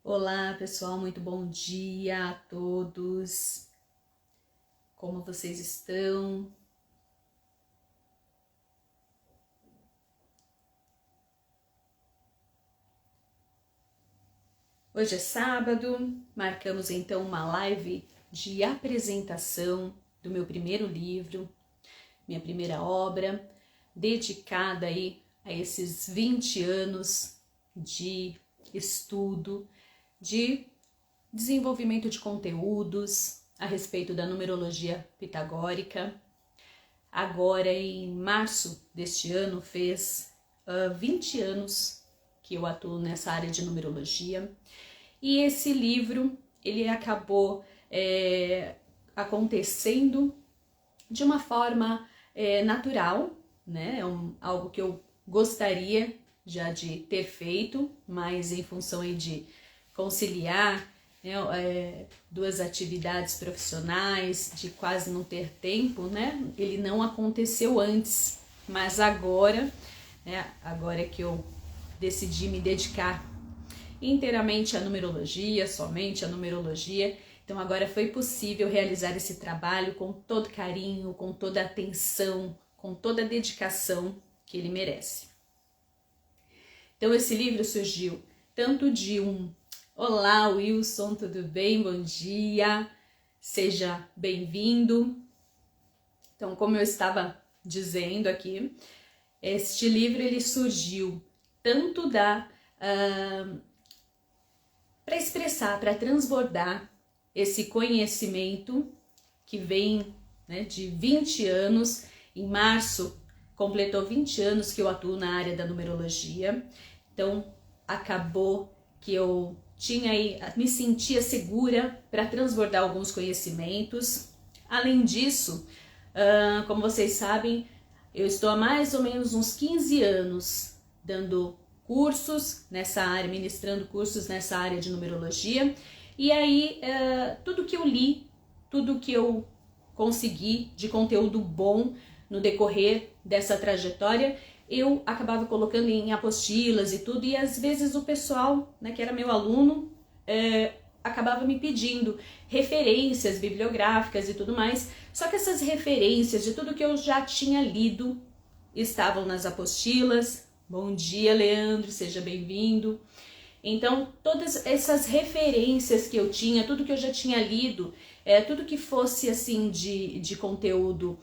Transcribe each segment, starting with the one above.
Olá, pessoal, muito bom dia a todos. Como vocês estão? Hoje é sábado, marcamos então uma live de apresentação do meu primeiro livro, minha primeira obra, dedicada aí a esses 20 anos de estudo, de desenvolvimento de conteúdos a respeito da numerologia pitagórica. Agora, em março deste ano, fez 20 anos que eu atuo nessa área de numerologia. E esse livro, ele acabou acontecendo de uma forma natural, né? Algo que eu gostaria já de ter feito, mas em função aí de conciliar duas atividades profissionais, de quase não ter tempo, né? Ele não aconteceu antes, mas agora, agora que eu decidi me dedicar inteiramente à numerologia, somente à numerologia, então agora foi possível realizar esse trabalho com todo carinho, com toda atenção, com toda a dedicação que ele merece. Então esse livro surgiu tanto de Olá, Wilson, tudo bem? Bom dia, seja bem-vindo. Então, como eu estava dizendo aqui, este livro ele surgiu tanto para expressar, para transbordar esse conhecimento que vem de 20 anos. Em março, completou 20 anos que eu atuo na área da numerologia. Então, acabou que eu me sentia segura para transbordar alguns conhecimentos. Além disso, como vocês sabem, eu estou há mais ou menos uns 15 anos dando cursos nessa área, ministrando cursos nessa área de numerologia. E aí, tudo que eu li, tudo que eu consegui de conteúdo bom no decorrer dessa trajetória, eu acabava colocando em apostilas e tudo, e às vezes o pessoal, que era meu aluno, acabava me pedindo referências bibliográficas e tudo mais, só que essas referências de tudo que eu já tinha lido estavam nas apostilas. Bom dia, Leandro, seja bem-vindo. Então, todas essas referências que eu tinha, tudo que eu já tinha lido, tudo que fosse assim de conteúdo,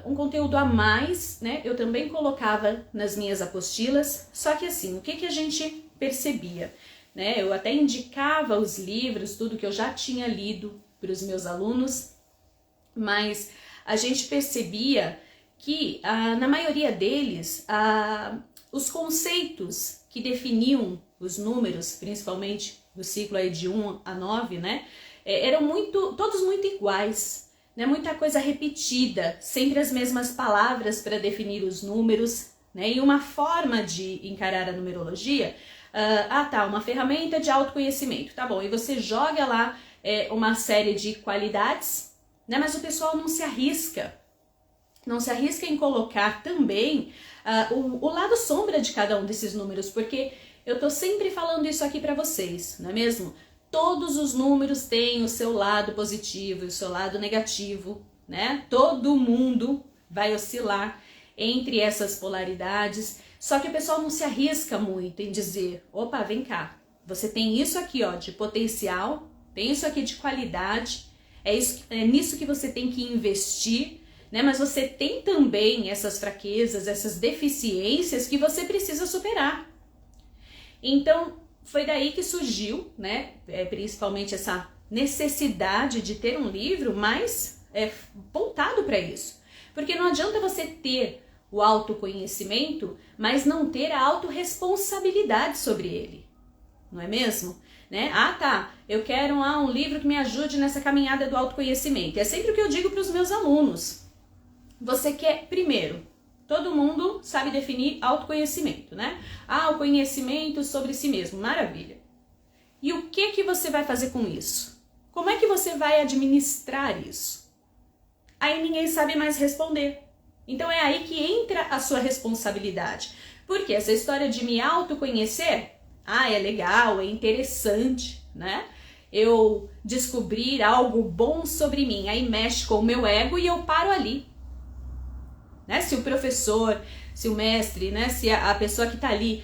um conteúdo a mais, eu também colocava nas minhas apostilas. Só que assim, o que a gente percebia? Eu até indicava os livros, tudo que eu já tinha lido para os meus alunos, mas a gente percebia que na maioria deles, os conceitos que definiam os números, principalmente do ciclo aí de 1 a 9, eram todos muito iguais, muita coisa repetida, sempre as mesmas palavras para definir os números, e uma forma de encarar a numerologia, uma ferramenta de autoconhecimento, tá bom, e você joga lá uma série de qualidades, mas o pessoal não se arrisca em colocar também o lado sombra de cada um desses números, porque eu tô sempre falando isso aqui para vocês, não é mesmo? Todos os números têm o seu lado positivo e o seu lado negativo, Todo mundo vai oscilar entre essas polaridades, só que o pessoal não se arrisca muito em dizer, opa, vem cá, você tem isso aqui de potencial, tem isso aqui de qualidade, é nisso que você tem que investir, mas você tem também essas fraquezas, essas deficiências que você precisa superar. Então, foi daí que surgiu, principalmente essa necessidade de ter um livro mais voltado para isso. Porque não adianta você ter o autoconhecimento, mas não ter a autorresponsabilidade sobre ele, não é mesmo? Eu quero um livro que me ajude nessa caminhada do autoconhecimento. É sempre o que eu digo para os meus alunos. Você quer, primeiro, todo mundo sabe definir autoconhecimento, o conhecimento sobre si mesmo, maravilha. E o que você vai fazer com isso? Como é que você vai administrar isso? Aí ninguém sabe mais responder. Então é aí que entra a sua responsabilidade. Porque essa história de me autoconhecer Ah, é legal, é interessante, né? Eu descobrir algo bom sobre mim, aí mexe com o meu ego e eu paro ali. Né? Se o professor, se o mestre, né? Se a pessoa que está ali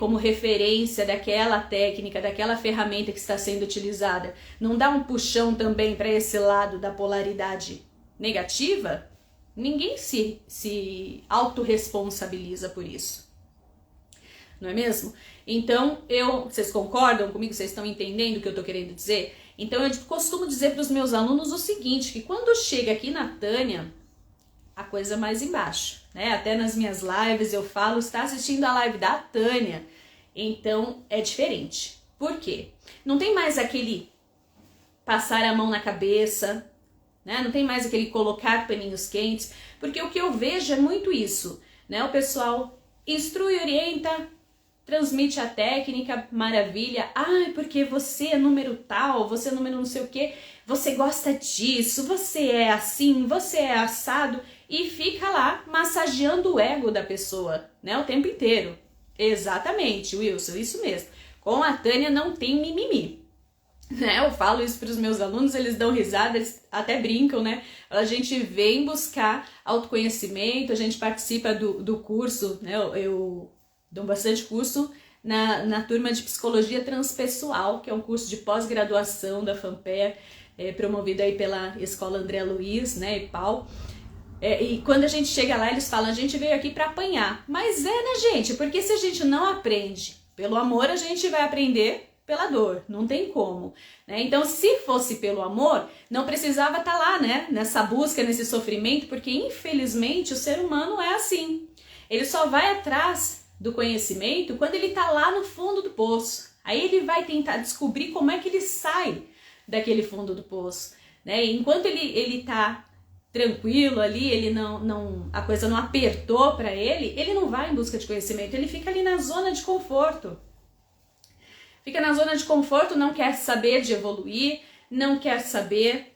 como referência daquela técnica, daquela ferramenta que está sendo utilizada, não dá um puxão também para esse lado da polaridade negativa, ninguém se autorresponsabiliza por isso. Não é mesmo? Então, vocês concordam comigo? Vocês estão entendendo o que eu estou querendo dizer? Então, eu costumo dizer para os meus alunos o seguinte, que quando chega aqui na Tânia, a coisa mais embaixo, né? Até nas minhas lives eu falo, está assistindo a live da Tânia, então é diferente. Por quê? Não tem mais aquele passar a mão na cabeça, né? Não tem mais aquele colocar paninhos quentes, porque o que eu vejo é muito isso, né? O pessoal instrui, orienta, transmite a técnica, maravilha. Ah, porque você é número tal, você é número não sei o que, você gosta disso, você é assim, você é assado, e fica lá massageando o ego da pessoa, né, o tempo inteiro. Exatamente, Wilson, isso mesmo. Com a Tânia não tem mimimi. Né, eu falo isso para os meus alunos, eles dão risada, eles até brincam, né? A gente vem buscar autoconhecimento, a gente participa do curso, né? Eu dou bastante curso na turma de Psicologia Transpessoal, que é um curso de pós-graduação da FAMPER, promovido aí pela Escola André Luiz, né, e Paulo. E quando a gente chega lá, eles falam, a gente veio aqui para apanhar. Mas né, gente? Porque se a gente não aprende pelo amor, a gente vai aprender pela dor, não tem como, né? Então, se fosse pelo amor, não precisava estar lá, né? Nessa busca, nesse sofrimento, porque infelizmente o ser humano é assim. Ele só vai atrás do conhecimento quando ele está lá no fundo do poço. Aí ele vai tentar descobrir como é que ele sai daquele fundo do poço, né? E enquanto ele tá tranquilo ali, ele a coisa não apertou para ele não vai em busca de conhecimento, ele fica ali na zona de conforto. Fica na zona de conforto, não quer saber de evoluir, não quer saber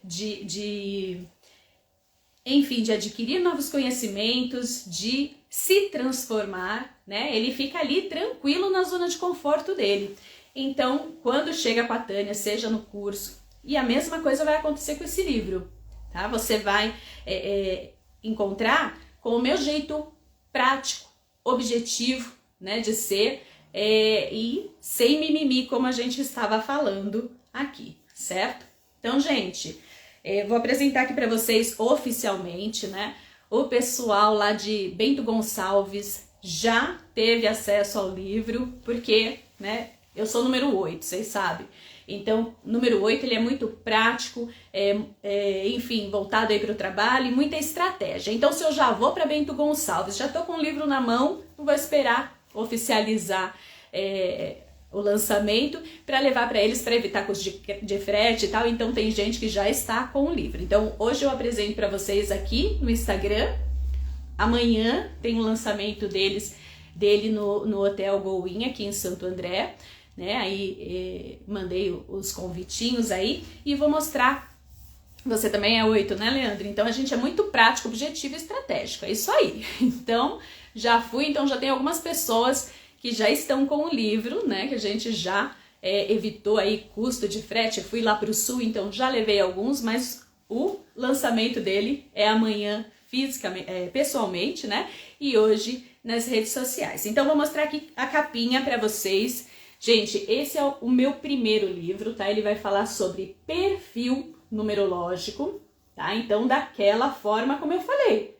enfim, de adquirir novos conhecimentos, de se transformar, né? Ele fica ali tranquilo na zona de conforto dele. Então, quando chega com a Tânia, seja no curso, e a mesma coisa vai acontecer com esse livro, tá? Você vai encontrar com o meu jeito prático, objetivo, né, de ser, e sem mimimi, como a gente estava falando aqui, certo? Então, gente, vou apresentar aqui para vocês oficialmente, né? O pessoal lá de Bento Gonçalves já teve acesso ao livro, porque, né, eu sou número 8, vocês sabem. Então, número 8, ele é muito prático, enfim, voltado aí para o trabalho e muita estratégia. Então, se eu já vou para Bento Gonçalves, já estou com o livro na mão, não vou esperar oficializar o lançamento para levar para eles, para evitar custo de frete e tal. Então, tem gente que já está com o livro. Então, hoje eu apresento para vocês aqui no Instagram. Amanhã tem o lançamento dele no Hotel Goin, aqui em Santo André. Né? Aí mandei os convitinhos aí e vou mostrar. Você também é 8, né, Leandro? Então a gente é muito prático, objetivo e estratégico, é isso aí. Então já tem algumas pessoas que já estão com o livro, né, que a gente já evitou aí custo de frete. Fui lá para o sul, então já levei alguns, mas o lançamento dele é amanhã fisicamente, pessoalmente, né, e hoje nas redes sociais. Então vou mostrar aqui a capinha para vocês. Gente, esse é o meu primeiro livro, tá? Ele vai falar sobre perfil numerológico, tá? Então, daquela forma como eu falei,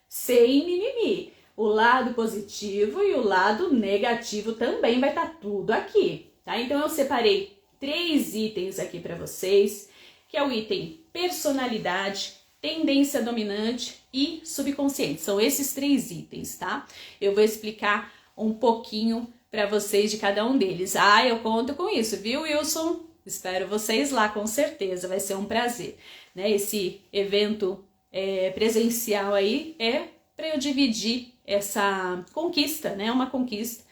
sem mimimi. O lado positivo e o lado negativo também vai estar tudo aqui, tá? Então, eu separei 3 itens aqui para vocês, que é o item personalidade, tendência dominante e subconsciente. São esses 3 itens, tá? Eu vou explicar um pouquinho para vocês de cada um deles. Ah, eu conto com isso, viu, Wilson? Espero vocês lá, com certeza, vai ser um prazer, né? Esse evento presencial aí é para eu dividir essa conquista, né? Uma conquista.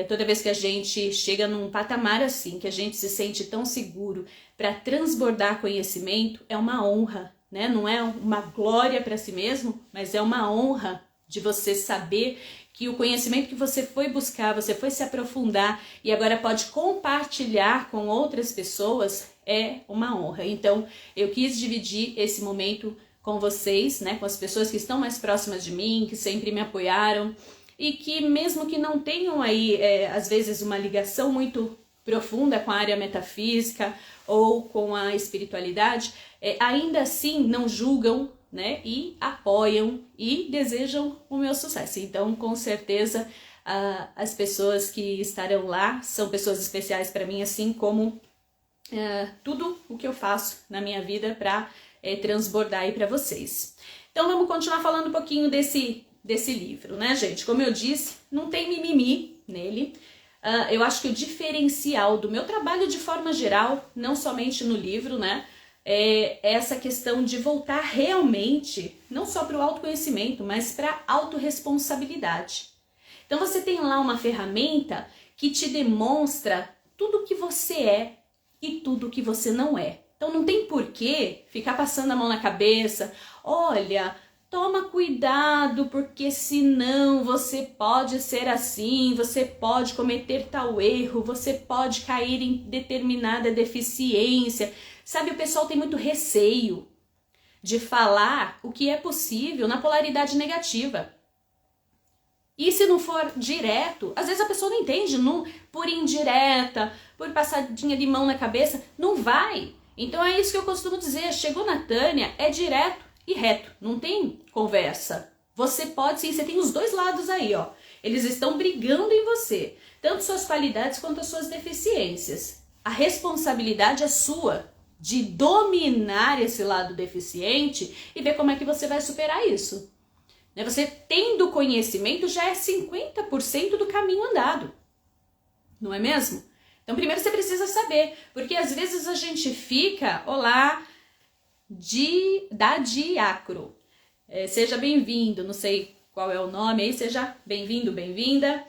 Toda vez que a gente chega num patamar assim, que a gente se sente tão seguro para transbordar conhecimento, é uma honra, né? Não é uma glória para si mesmo, mas é uma honra de você saber que o conhecimento que você foi buscar, você foi se aprofundar e agora pode compartilhar com outras pessoas, é uma honra. Então, eu quis dividir esse momento com vocês, né, com as pessoas que estão mais próximas de mim, que sempre me apoiaram e que mesmo que não tenham aí, às vezes, uma ligação muito profunda com a área metafísica ou com a espiritualidade, ainda assim não julgam, né, e apoiam e desejam o meu sucesso. Então, com certeza, as pessoas que estarão lá são pessoas especiais para mim, assim como tudo o que eu faço na minha vida para transbordar aí para vocês. Então, vamos continuar falando um pouquinho desse livro, né, gente? Como eu disse, não tem mimimi nele. Eu acho que o diferencial do meu trabalho de forma geral, não somente no livro, né, é essa questão de voltar realmente, não só para o autoconhecimento, mas para a autorresponsabilidade. Então você tem lá uma ferramenta que te demonstra tudo o que você é e tudo o que você não é. Então não tem porquê ficar passando a mão na cabeça, olha, toma cuidado, porque senão você pode ser assim, você pode cometer tal erro, você pode cair em determinada deficiência. Sabe, o pessoal tem muito receio de falar o que é possível na polaridade negativa. E se não for direto, às vezes a pessoa não entende, por indireta, por passadinha de mão na cabeça, não vai. Então é isso que eu costumo dizer, chegou na Tânia, é direto e reto, não tem conversa. Você pode sim, você tem os dois lados aí, ó. Eles estão brigando em você, tanto suas qualidades quanto as suas deficiências. A responsabilidade é sua de dominar esse lado deficiente e ver como é que você vai superar isso. Você tendo conhecimento já é 50% do caminho andado, não é mesmo? Então primeiro você precisa saber, porque às vezes a gente fica, olá, da diacro. Seja bem-vindo, não sei qual é o nome aí, seja bem-vindo, bem-vinda,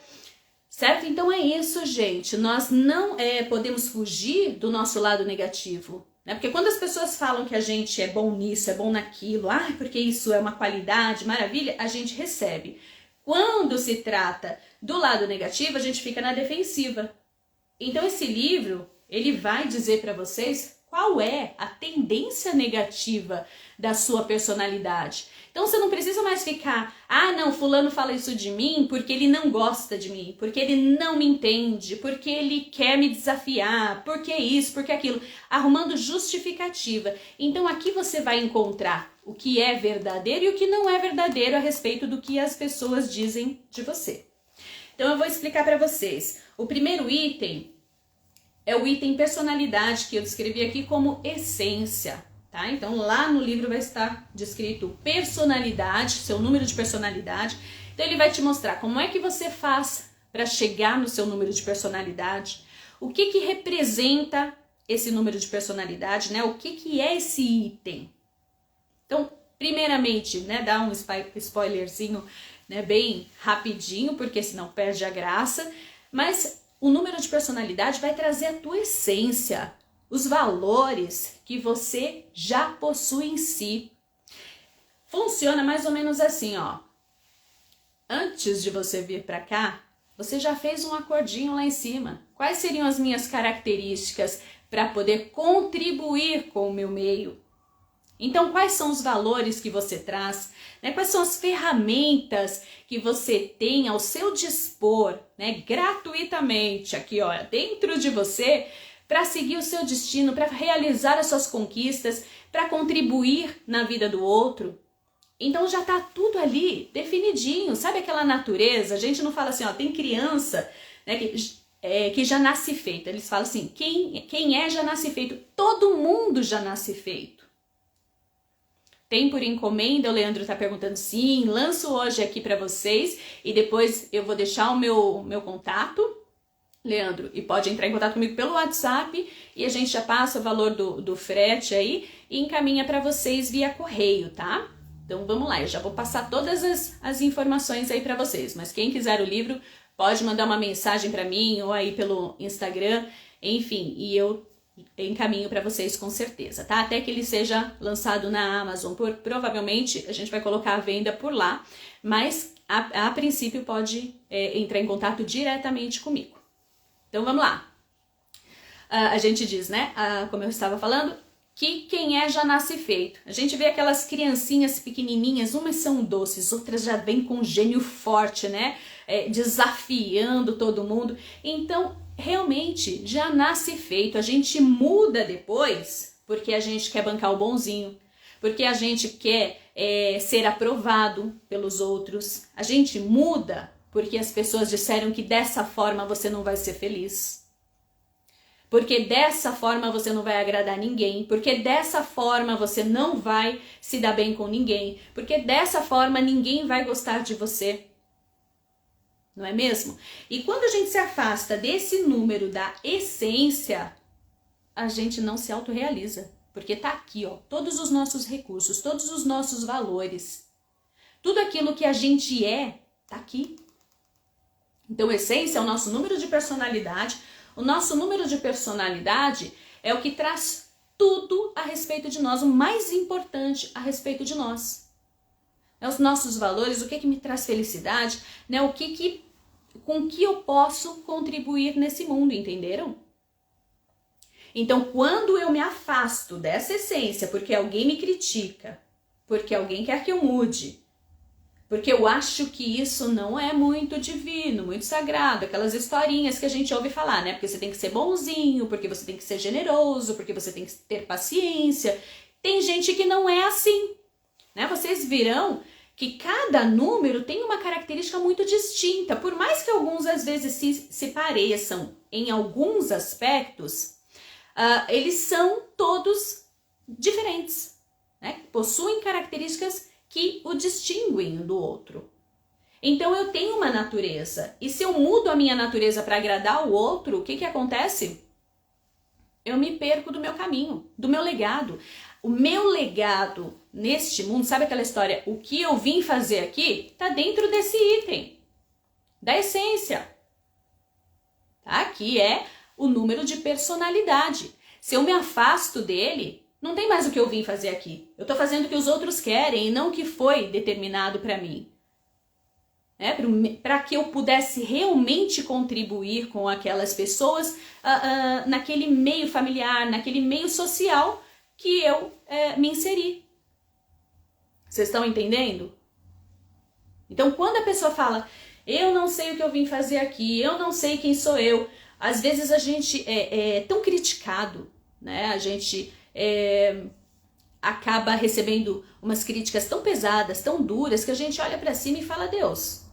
certo? Então é isso, gente, nós não podemos fugir do nosso lado negativo, né? Porque quando as pessoas falam que a gente é bom nisso, é bom naquilo, porque isso é uma qualidade, maravilha, a gente recebe. Quando se trata do lado negativo, a gente fica na defensiva. Então esse livro, ele vai dizer para vocês qual é a tendência negativa da sua personalidade. Então você não precisa mais ficar, não, fulano fala isso de mim porque ele não gosta de mim, porque ele não me entende, porque ele quer me desafiar, porque isso, porque aquilo, arrumando justificativa. Então aqui você vai encontrar o que é verdadeiro e o que não é verdadeiro a respeito do que as pessoas dizem de você. Então eu vou explicar para vocês. O primeiro item é o item personalidade, que eu descrevi aqui como essência, tá? Então lá no livro vai estar descrito personalidade, seu número de personalidade. Então ele vai te mostrar como é que você faz para chegar no seu número de personalidade, o que que representa esse número de personalidade, né? O que que é esse item. Então, primeiramente, né, dá um spoilerzinho, né, bem rapidinho, porque senão perde a graça, mas o número de personalidade vai trazer a tua essência, os valores que você já possui em si. Funciona mais ou menos assim, ó. Antes de você vir para cá, você já fez um acordinho lá em cima. Quais seriam as minhas características para poder contribuir com o meu meio? Então, quais são os valores que você traz, né? Quais são as ferramentas que você tem ao seu dispor, né? Gratuitamente aqui, ó, dentro de você, para seguir o seu destino, para realizar as suas conquistas, para contribuir na vida do outro. Então já tá tudo ali definidinho, sabe aquela natureza? A gente não fala assim, ó, tem criança, né, que já nasce feita. Eles falam assim, quem é já nasce feito. Todo mundo já nasce feito. Tem por encomenda? O Leandro tá perguntando, sim, lanço hoje aqui para vocês e depois eu vou deixar o meu contato, Leandro, e pode entrar em contato comigo pelo WhatsApp e a gente já passa o valor do frete aí e encaminha para vocês via correio, tá? Então vamos lá, eu já vou passar todas as informações aí para vocês, mas quem quiser o livro, pode mandar uma mensagem para mim ou aí pelo Instagram, enfim, e eu encaminho para vocês com certeza, tá? Até que ele seja lançado na Amazon, provavelmente a gente vai colocar a venda por lá, mas a princípio pode entrar em contato diretamente comigo. Então vamos lá. A gente diz, né, como eu estava falando, que quem já nasce feito. A gente vê aquelas criancinhas pequenininhas, umas são doces, outras já vêm com gênio forte, né, desafiando todo mundo. Então, realmente, já nasce feito. A gente muda depois porque a gente quer bancar o bonzinho, porque a gente quer ser aprovado pelos outros. A gente muda porque as pessoas disseram que dessa forma você não vai ser feliz. Porque dessa forma você não vai agradar ninguém, porque dessa forma você não vai se dar bem com ninguém, porque dessa forma ninguém vai gostar de você. Não é mesmo? E quando a gente se afasta desse número da essência, a gente não se autorrealiza. Porque tá aqui, ó, todos os nossos recursos, todos os nossos valores. Tudo aquilo que a gente tá aqui. Então, essência é o nosso número de personalidade. O nosso número de personalidade é o que traz tudo a respeito de nós, o mais importante a respeito de nós. Os nossos valores, o que me traz felicidade, né? Com que eu posso contribuir nesse mundo, entenderam? Então, quando eu me afasto dessa essência, porque alguém me critica, porque alguém quer que eu mude, porque eu acho que isso não é muito divino, muito sagrado, aquelas historinhas que a gente ouve falar, né? Porque você tem que ser bonzinho, porque você tem que ser generoso, porque você tem que ter paciência. Tem gente que não é assim, né? Vocês virão que cada número tem uma característica muito distinta. Por mais que alguns às vezes se pareçam em alguns aspectos, eles são todos diferentes, né? Possuem características que o distinguem do outro. Então eu tenho uma natureza, e se eu mudo a minha natureza para agradar o outro, o que acontece? Eu me perco do meu caminho, do meu legado. O meu legado neste mundo, sabe aquela história, o que eu vim fazer aqui, tá dentro desse item, da essência. Tá? Aqui é o número de personalidade. Se eu me afasto dele, não tem mais o que eu vim fazer aqui. Eu estou fazendo o que os outros querem e não o que foi determinado para mim. Para que eu pudesse realmente contribuir com aquelas pessoas naquele meio familiar, naquele meio social que eu me inseri. Vocês estão entendendo? Então, quando a pessoa fala, eu não sei o que eu vim fazer aqui, eu não sei quem sou eu, às vezes a gente é tão criticado, né? A gente acaba recebendo umas críticas tão pesadas, tão duras, que a gente olha para cima e fala, Deus,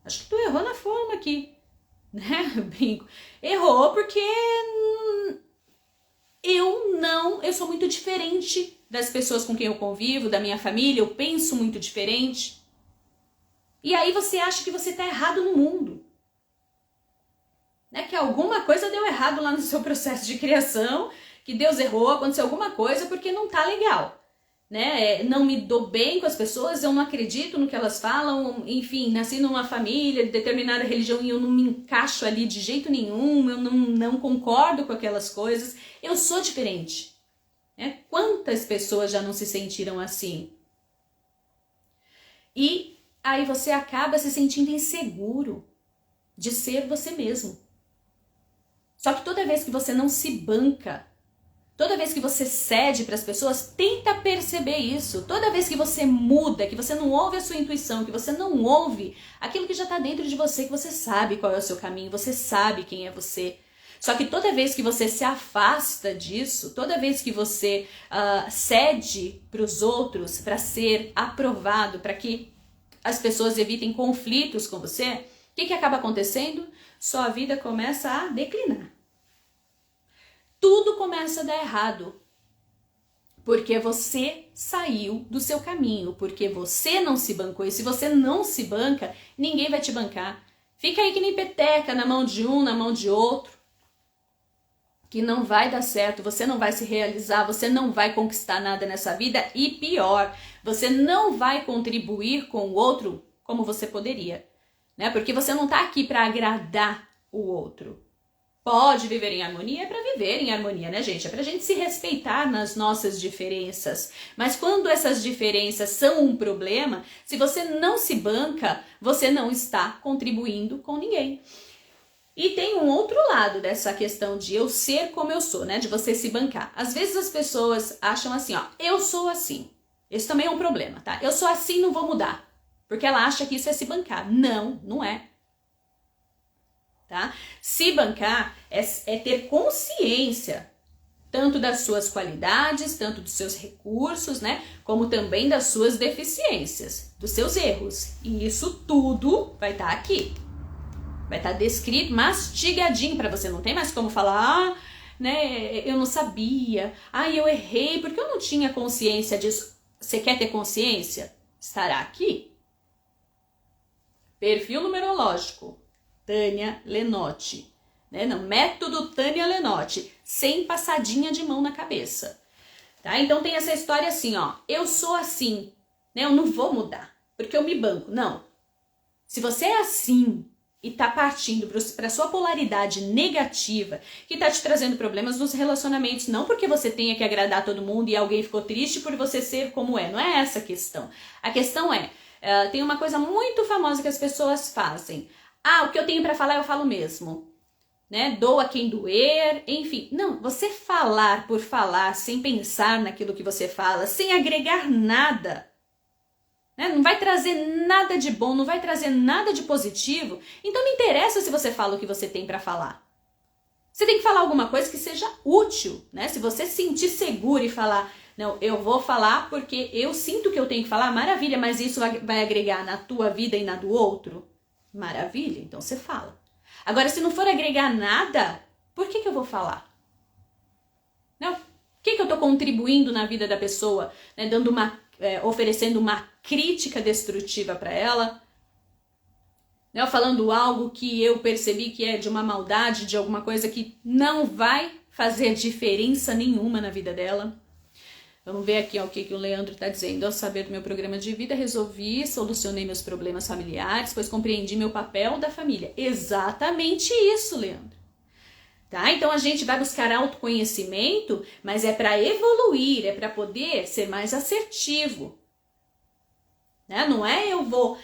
acho que tu errou na forma aqui, né? Brinco. Errou porque eu sou muito diferente das pessoas com quem eu convivo, da minha família, eu penso muito diferente. E aí você acha que você está errado no mundo. Né? Que alguma coisa deu errado lá no seu processo de criação, que Deus errou, aconteceu alguma coisa porque não tá legal, né? Não me dou bem com as pessoas, eu não acredito no que elas falam, enfim, nasci numa família de determinada religião e eu não me encaixo ali de jeito nenhum, eu não concordo com aquelas coisas, eu sou diferente. Né? Quantas pessoas já não se sentiram assim? E aí você acaba se sentindo inseguro de ser você mesmo. Só que toda vez que você não se banca, toda vez que você cede para as pessoas, tenta perceber isso. Toda vez que você muda, que você não ouve a sua intuição, que você não ouve aquilo que já está dentro de você, que você sabe qual é o seu caminho, você sabe quem é você. Só que toda vez que você se afasta disso, toda vez que você cede para os outros, para ser aprovado, para que as pessoas evitem conflitos com você, o que acaba acontecendo? Sua vida começa a declinar. Tudo começa a dar errado. Porque você saiu do seu caminho, porque você não se bancou. E se você não se banca, ninguém vai te bancar. Fica aí que nem peteca na mão de um, na mão de outro. Que não vai dar certo, você não vai se realizar, você não vai conquistar nada nessa vida. E pior, você não vai contribuir com o outro como você poderia. Né? Porque você não está aqui para agradar o outro. pode viver em harmonia, é para viver em harmonia, né, gente? É pra gente se respeitar nas nossas diferenças. Mas quando essas diferenças são um problema, se você não se banca, você não está contribuindo com ninguém. E tem um outro lado dessa questão de eu ser como eu sou, né? De você se bancar. Às vezes as pessoas acham assim, ó, eu sou assim. Isso também é um problema, tá? Eu sou assim, não vou mudar. Porque ela acha que isso é se bancar. Não, não é. Tá? Se bancar é ter consciência tanto das suas qualidades, tanto dos seus recursos, né? Como também das suas deficiências, dos seus erros. E isso tudo vai estar aqui. Vai estar descrito, mastigadinho para você. Não tem mais como falar, né? Eu não sabia. Eu errei porque eu não tinha consciência disso. Você quer ter consciência? Estará aqui. Perfil numerológico. Tânia Lenotti. Né? Não, método Tânia Lenotti. Sem passadinha de mão na cabeça. Tá? Então tem essa história assim, ó. Eu sou assim. Né? Eu não vou mudar. Porque eu me banco. Não. Se você é assim e tá partindo para sua polaridade negativa, que tá te trazendo problemas nos relacionamentos, não porque você tenha que agradar todo mundo e alguém ficou triste por você ser como é, não é essa a questão. A questão é, tem uma coisa muito famosa que as pessoas fazem. O que eu tenho para falar eu falo mesmo, né? Doa quem doer, enfim. Não, você falar por falar, sem pensar naquilo que você fala, sem agregar nada, não vai trazer nada de bom, não vai trazer nada de positivo. Então não interessa se você fala o que você tem para falar. Você tem que falar alguma coisa que seja útil, né? Se você se sentir seguro e falar, não, eu vou falar porque eu sinto que eu tenho que falar, maravilha, mas isso vai agregar na tua vida e na do outro? Maravilha, então você fala. Agora, se não for agregar nada, por que eu vou falar? Não, o que eu estou contribuindo na vida da pessoa, né? Oferecendo uma crítica destrutiva para ela, né? Falando algo que eu percebi que é de uma maldade, de alguma coisa que não vai fazer diferença nenhuma na vida dela. Vamos ver aqui o que o Leandro está dizendo. Ao saber do meu programa de vida, solucionei meus problemas familiares, pois compreendi meu papel da família. Exatamente isso, Leandro. Tá? Então a gente vai buscar autoconhecimento, mas é para evoluir, é para poder ser mais assertivo. Né? Não é eu vou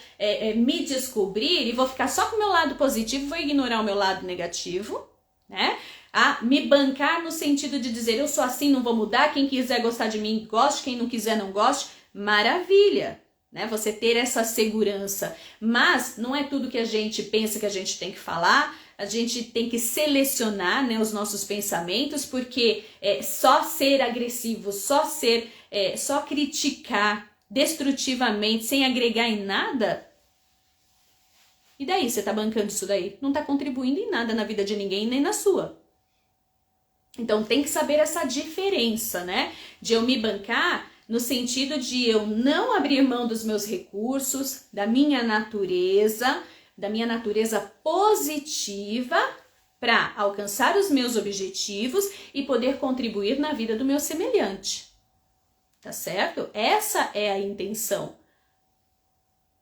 me descobrir e vou ficar só com o meu lado positivo, vou ignorar o meu lado negativo, né? Me bancar no sentido de dizer eu sou assim, não vou mudar, quem quiser gostar de mim, goste, quem não quiser, não goste. Maravilha! Né? Você ter essa segurança. Mas não é tudo que a gente pensa que a gente tem que falar. A gente tem que selecionar, né, os nossos pensamentos, porque só ser agressivo, só criticar destrutivamente, sem agregar em nada, e daí você tá bancando isso daí? Não tá contribuindo em nada na vida de ninguém, nem na sua. Então tem que saber essa diferença, né? De eu me bancar no sentido de eu não abrir mão dos meus recursos, da minha natureza positiva para alcançar os meus objetivos e poder contribuir na vida do meu semelhante. Tá certo? Essa é a intenção.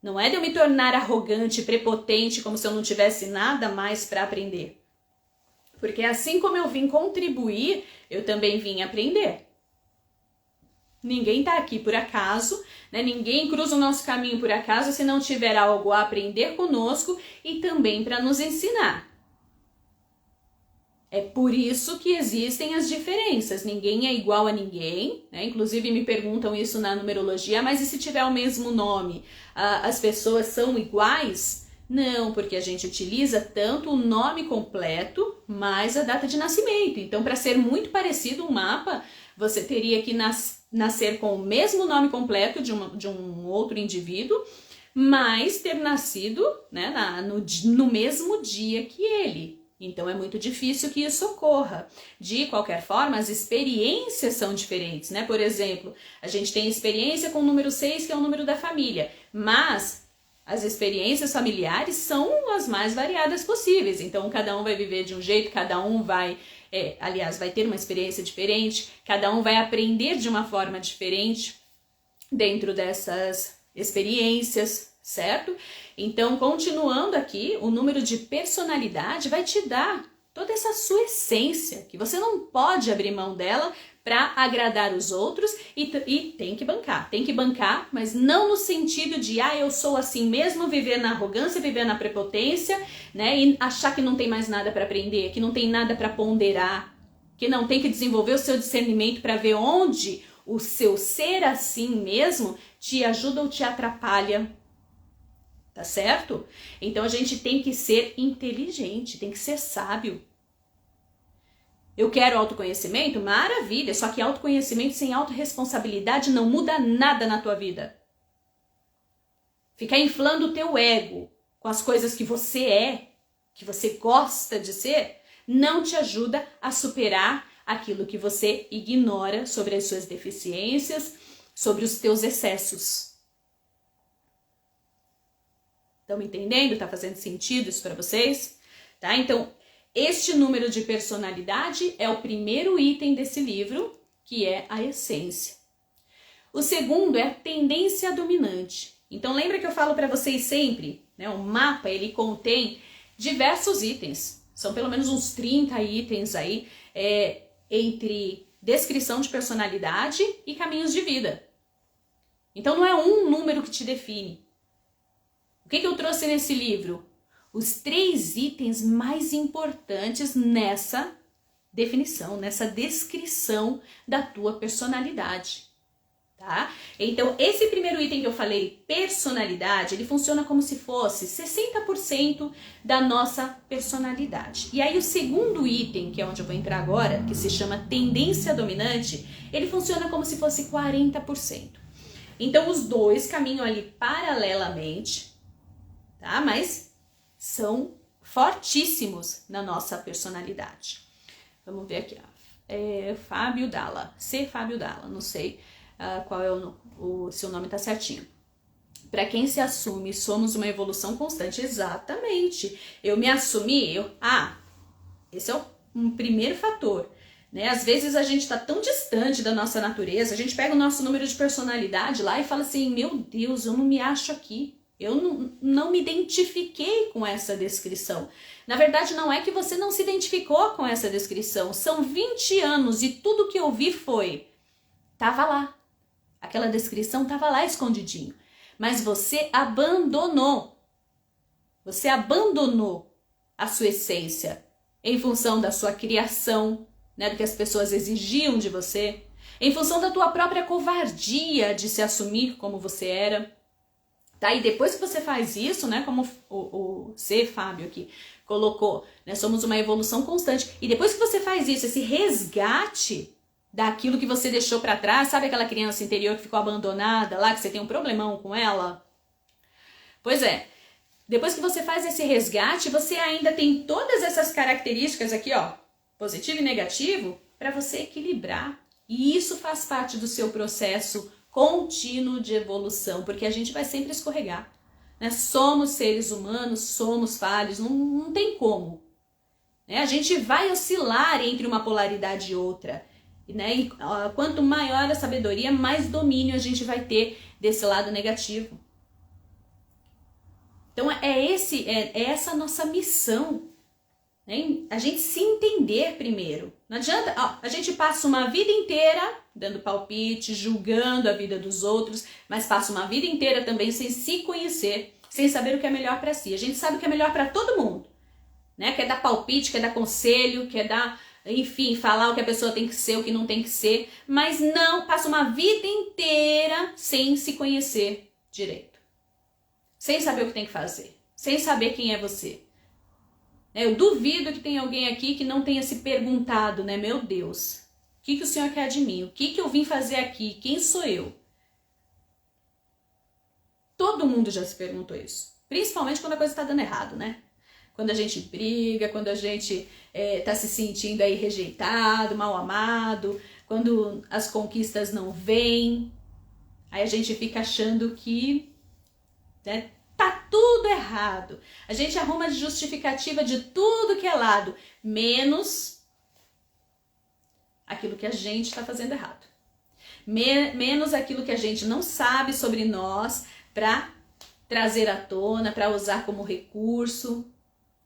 Não é de eu me tornar arrogante, prepotente, como se eu não tivesse nada mais para aprender. Porque assim como eu vim contribuir, eu também vim aprender. Ninguém tá aqui por acaso, né? Ninguém cruza o nosso caminho por acaso se não tiver algo a aprender conosco e também para nos ensinar. É por isso que existem as diferenças. Ninguém é igual a ninguém, né? Inclusive me perguntam isso na numerologia, mas e se tiver o mesmo nome? As pessoas são iguais? Não, porque a gente utiliza tanto o nome completo mais a data de nascimento. Então, para ser muito parecido um mapa, você teria que nascer com o mesmo nome completo de um outro indivíduo, mas ter nascido, né, no mesmo dia que ele. Então é muito difícil que isso ocorra. De qualquer forma, as experiências são diferentes, né? Por exemplo, a gente tem experiência com o número 6, que é o número da família, mas as experiências familiares são as mais variadas possíveis. Então cada um vai viver de um jeito, cada um vai ter uma experiência diferente, cada um vai aprender de uma forma diferente dentro dessas experiências, certo? Então, continuando aqui, o número de personalidade vai te dar toda essa sua essência, que você não pode abrir mão dela para agradar os outros e tem que bancar, mas não no sentido de, eu sou assim mesmo, viver na arrogância, viver na prepotência, né, e achar que não tem mais nada para aprender, que não tem nada para ponderar, que não tem que desenvolver o seu discernimento para ver onde o seu ser assim mesmo te ajuda ou te atrapalha. Tá certo? Então a gente tem que ser inteligente, tem que ser sábio. Eu quero autoconhecimento? Maravilha, só que autoconhecimento sem autorresponsabilidade não muda nada na tua vida. Ficar inflando o teu ego com as coisas que você é, que você gosta de ser, não te ajuda a superar aquilo que você ignora sobre as suas deficiências, sobre os teus excessos. Estão me entendendo? Tá fazendo sentido isso para vocês? Tá? Então, este número de personalidade é o primeiro item desse livro, que é a essência. O segundo é a tendência dominante. Então, lembra que eu falo para vocês sempre, né? O mapa, ele contém diversos itens. São pelo menos uns 30 itens aí, entre descrição de personalidade e caminhos de vida. Então, não é um número que te define. O que eu trouxe nesse livro? Os 3 itens mais importantes nessa definição, nessa descrição da tua personalidade, tá? Então, esse primeiro item que eu falei, personalidade, ele funciona como se fosse 60% da nossa personalidade. E aí o segundo item, que é onde eu vou entrar agora, que se chama tendência dominante, ele funciona como se fosse 40%. Então, os dois caminham ali paralelamente, tá? Mas são fortíssimos na nossa personalidade. Vamos ver aqui, ó. Fábio Dalla, C. Fábio Dalla, não sei qual é se o nome tá certinho. Para quem se assume, somos uma evolução constante. Exatamente. Eu me assumi, esse é um primeiro fator, né? Às vezes a gente tá tão distante da nossa natureza, a gente pega o nosso número de personalidade lá e fala assim, meu Deus, eu não me acho aqui. Eu não me identifiquei com essa descrição. Na verdade, não é que você não se identificou com essa descrição. São 20 anos e tudo que eu vi tava lá. Aquela descrição tava lá escondidinho. Mas você abandonou. Você abandonou a sua essência em função da sua criação, né, do que as pessoas exigiam de você, em função da tua própria covardia de se assumir como você era. Tá? E depois que você faz isso, né, como o C. Fábio aqui colocou, né, somos uma evolução constante. E depois que você faz isso, esse resgate daquilo que você deixou para trás, sabe aquela criança interior que ficou abandonada lá, que você tem um problemão com ela? Pois é, depois que você faz esse resgate, você ainda tem todas essas características aqui, ó, positivo e negativo, para você equilibrar. E isso faz parte do seu processo contínuo de evolução, porque a gente vai sempre escorregar, né? Somos seres humanos, somos falhos, não tem como, né? A gente vai oscilar entre uma polaridade e outra, né? E quanto maior a sabedoria, mais domínio a gente vai ter desse lado negativo. Então é essa a nossa missão, né? A gente se entender primeiro. Não adianta, a gente passa uma vida inteira dando palpite, julgando a vida dos outros, mas passa uma vida inteira também sem se conhecer, sem saber o que é melhor para si. A gente sabe o que é melhor para todo mundo, né? Quer dar palpite, quer dar conselho, quer dar, enfim, falar o que a pessoa tem que ser, o que não tem que ser, mas não, passa uma vida inteira sem se conhecer direito, sem saber o que tem que fazer, sem saber quem é você. Eu duvido que tenha alguém aqui que não tenha se perguntado, né? Meu Deus, o que o Senhor quer de mim? O que eu vim fazer aqui? Quem sou eu? Todo mundo já se perguntou isso. Principalmente quando a coisa está dando errado, né? Quando a gente briga, quando a gente tá se sentindo aí rejeitado, mal amado, quando as conquistas não vêm, aí a gente fica achando que, né, tá tudo errado. A gente arruma justificativa de tudo que é lado, menos aquilo que a gente está fazendo errado. Menos aquilo que a gente não sabe sobre nós para trazer à tona, para usar como recurso.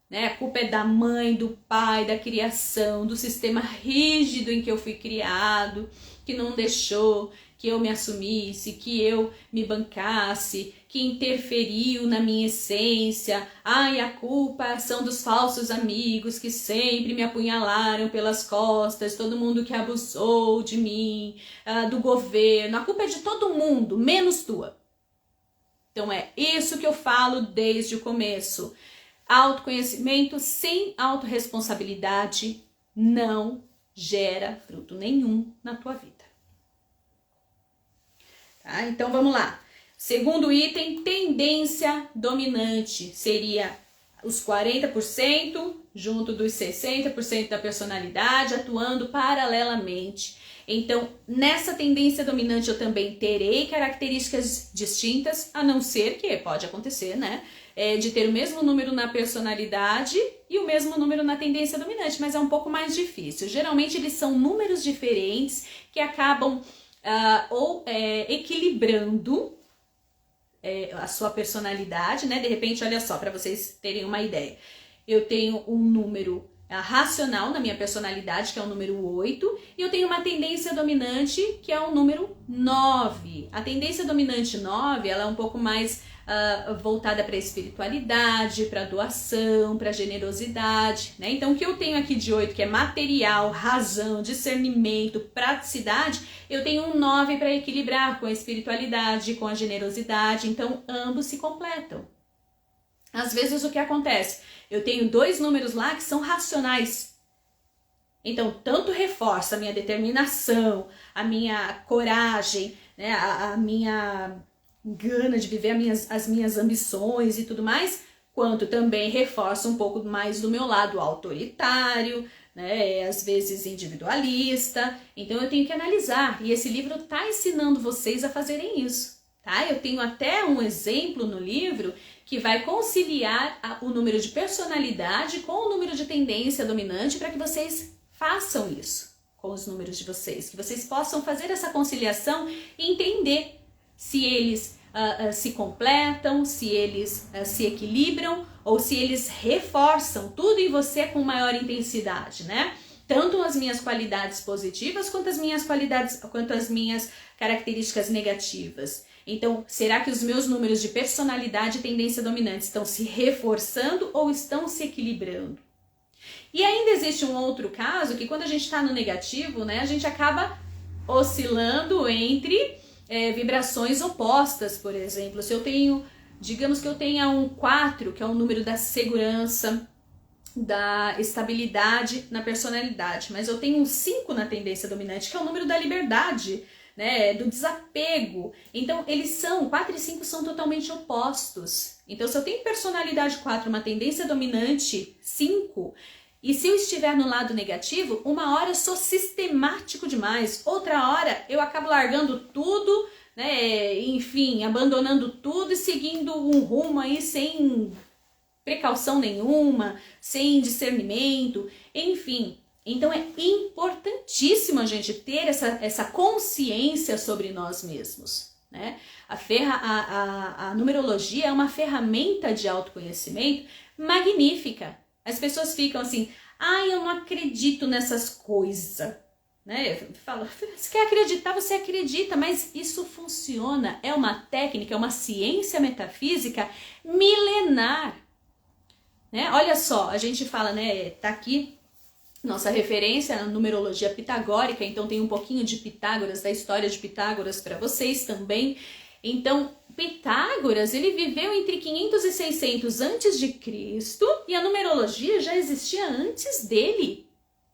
né? A culpa é da mãe, do pai, da criação, do sistema rígido em que eu fui criado, que não deixou que eu me assumisse, que eu me bancasse, que interferiu na minha essência. Ai, a culpa são dos falsos amigos que sempre me apunhalaram pelas costas, todo mundo que abusou de mim, do governo. A culpa é de todo mundo, menos tua. Então é isso que eu falo desde o começo. Autoconhecimento sem autorresponsabilidade não gera fruto nenhum na tua vida. Tá? Então vamos lá. Segundo item, tendência dominante. Seria os 40% junto dos 60% da personalidade, atuando paralelamente. Então, nessa tendência dominante eu também terei características distintas, a não ser que pode acontecer, né? De ter o mesmo número na personalidade e o mesmo número na tendência dominante, mas é um pouco mais difícil. Geralmente eles são números diferentes que acabam equilibrando a sua personalidade, né? De repente, olha só, para vocês terem uma ideia. Eu tenho um número racional na minha personalidade, que é o número 8, e eu tenho uma tendência dominante, que é o número 9. A tendência dominante 9, ela é um pouco mais voltada para a espiritualidade, para doação, para generosidade, né? Então, o que eu tenho aqui de 8, que é material, razão, discernimento, praticidade, eu tenho um 9 para equilibrar com a espiritualidade, com a generosidade, então ambos se completam. Às vezes o que acontece? Eu tenho 2 números lá que são racionais. Então, tanto reforça a minha determinação, a minha coragem, né, a minha gana de viver as minhas ambições e tudo mais, quanto também reforça um pouco mais do meu lado autoritário, né, às vezes individualista. Então, eu tenho que analisar. E esse livro está ensinando vocês a fazerem isso. Tá? Eu tenho até um exemplo no livro que vai conciliar o número de personalidade com o número de tendência dominante para que vocês façam isso com os números de vocês, que vocês possam fazer essa conciliação e entender se eles se completam, se eles se equilibram ou se eles reforçam tudo em você com maior intensidade, né? Tanto as minhas qualidades positivas quanto as minhas características negativas. Então, será que os meus números de personalidade e tendência dominante estão se reforçando ou estão se equilibrando? E ainda existe um outro caso que quando a gente está no negativo, né, a gente acaba oscilando entre vibrações opostas, por exemplo. Se eu tenho, digamos que eu tenha um 4, que é o número da segurança, da estabilidade na personalidade, mas eu tenho um 5 na tendência dominante, que é o número da liberdade, né, do desapego. Então, 4 e 5 são totalmente opostos. Então, se eu tenho personalidade 4, uma tendência dominante 5, e se eu estiver no lado negativo, uma hora eu sou sistemático demais, outra hora eu acabo largando tudo, né, enfim, abandonando tudo e seguindo um rumo aí sem precaução nenhuma, sem discernimento, enfim. Então é importantíssimo a gente ter essa consciência sobre nós mesmos, né? A numerologia é uma ferramenta de autoconhecimento magnífica. As pessoas ficam assim, eu não acredito nessas coisas, né? Eu falo, você quer acreditar, você acredita, mas isso funciona, é uma técnica, é uma ciência metafísica milenar, né? Olha só, a gente fala, né, tá aqui nossa referência na numerologia pitagórica, então tem um pouquinho de Pitágoras, da história de Pitágoras para vocês também. Então, Pitágoras, ele viveu entre 500 e 600 antes de Cristo e a numerologia já existia antes dele,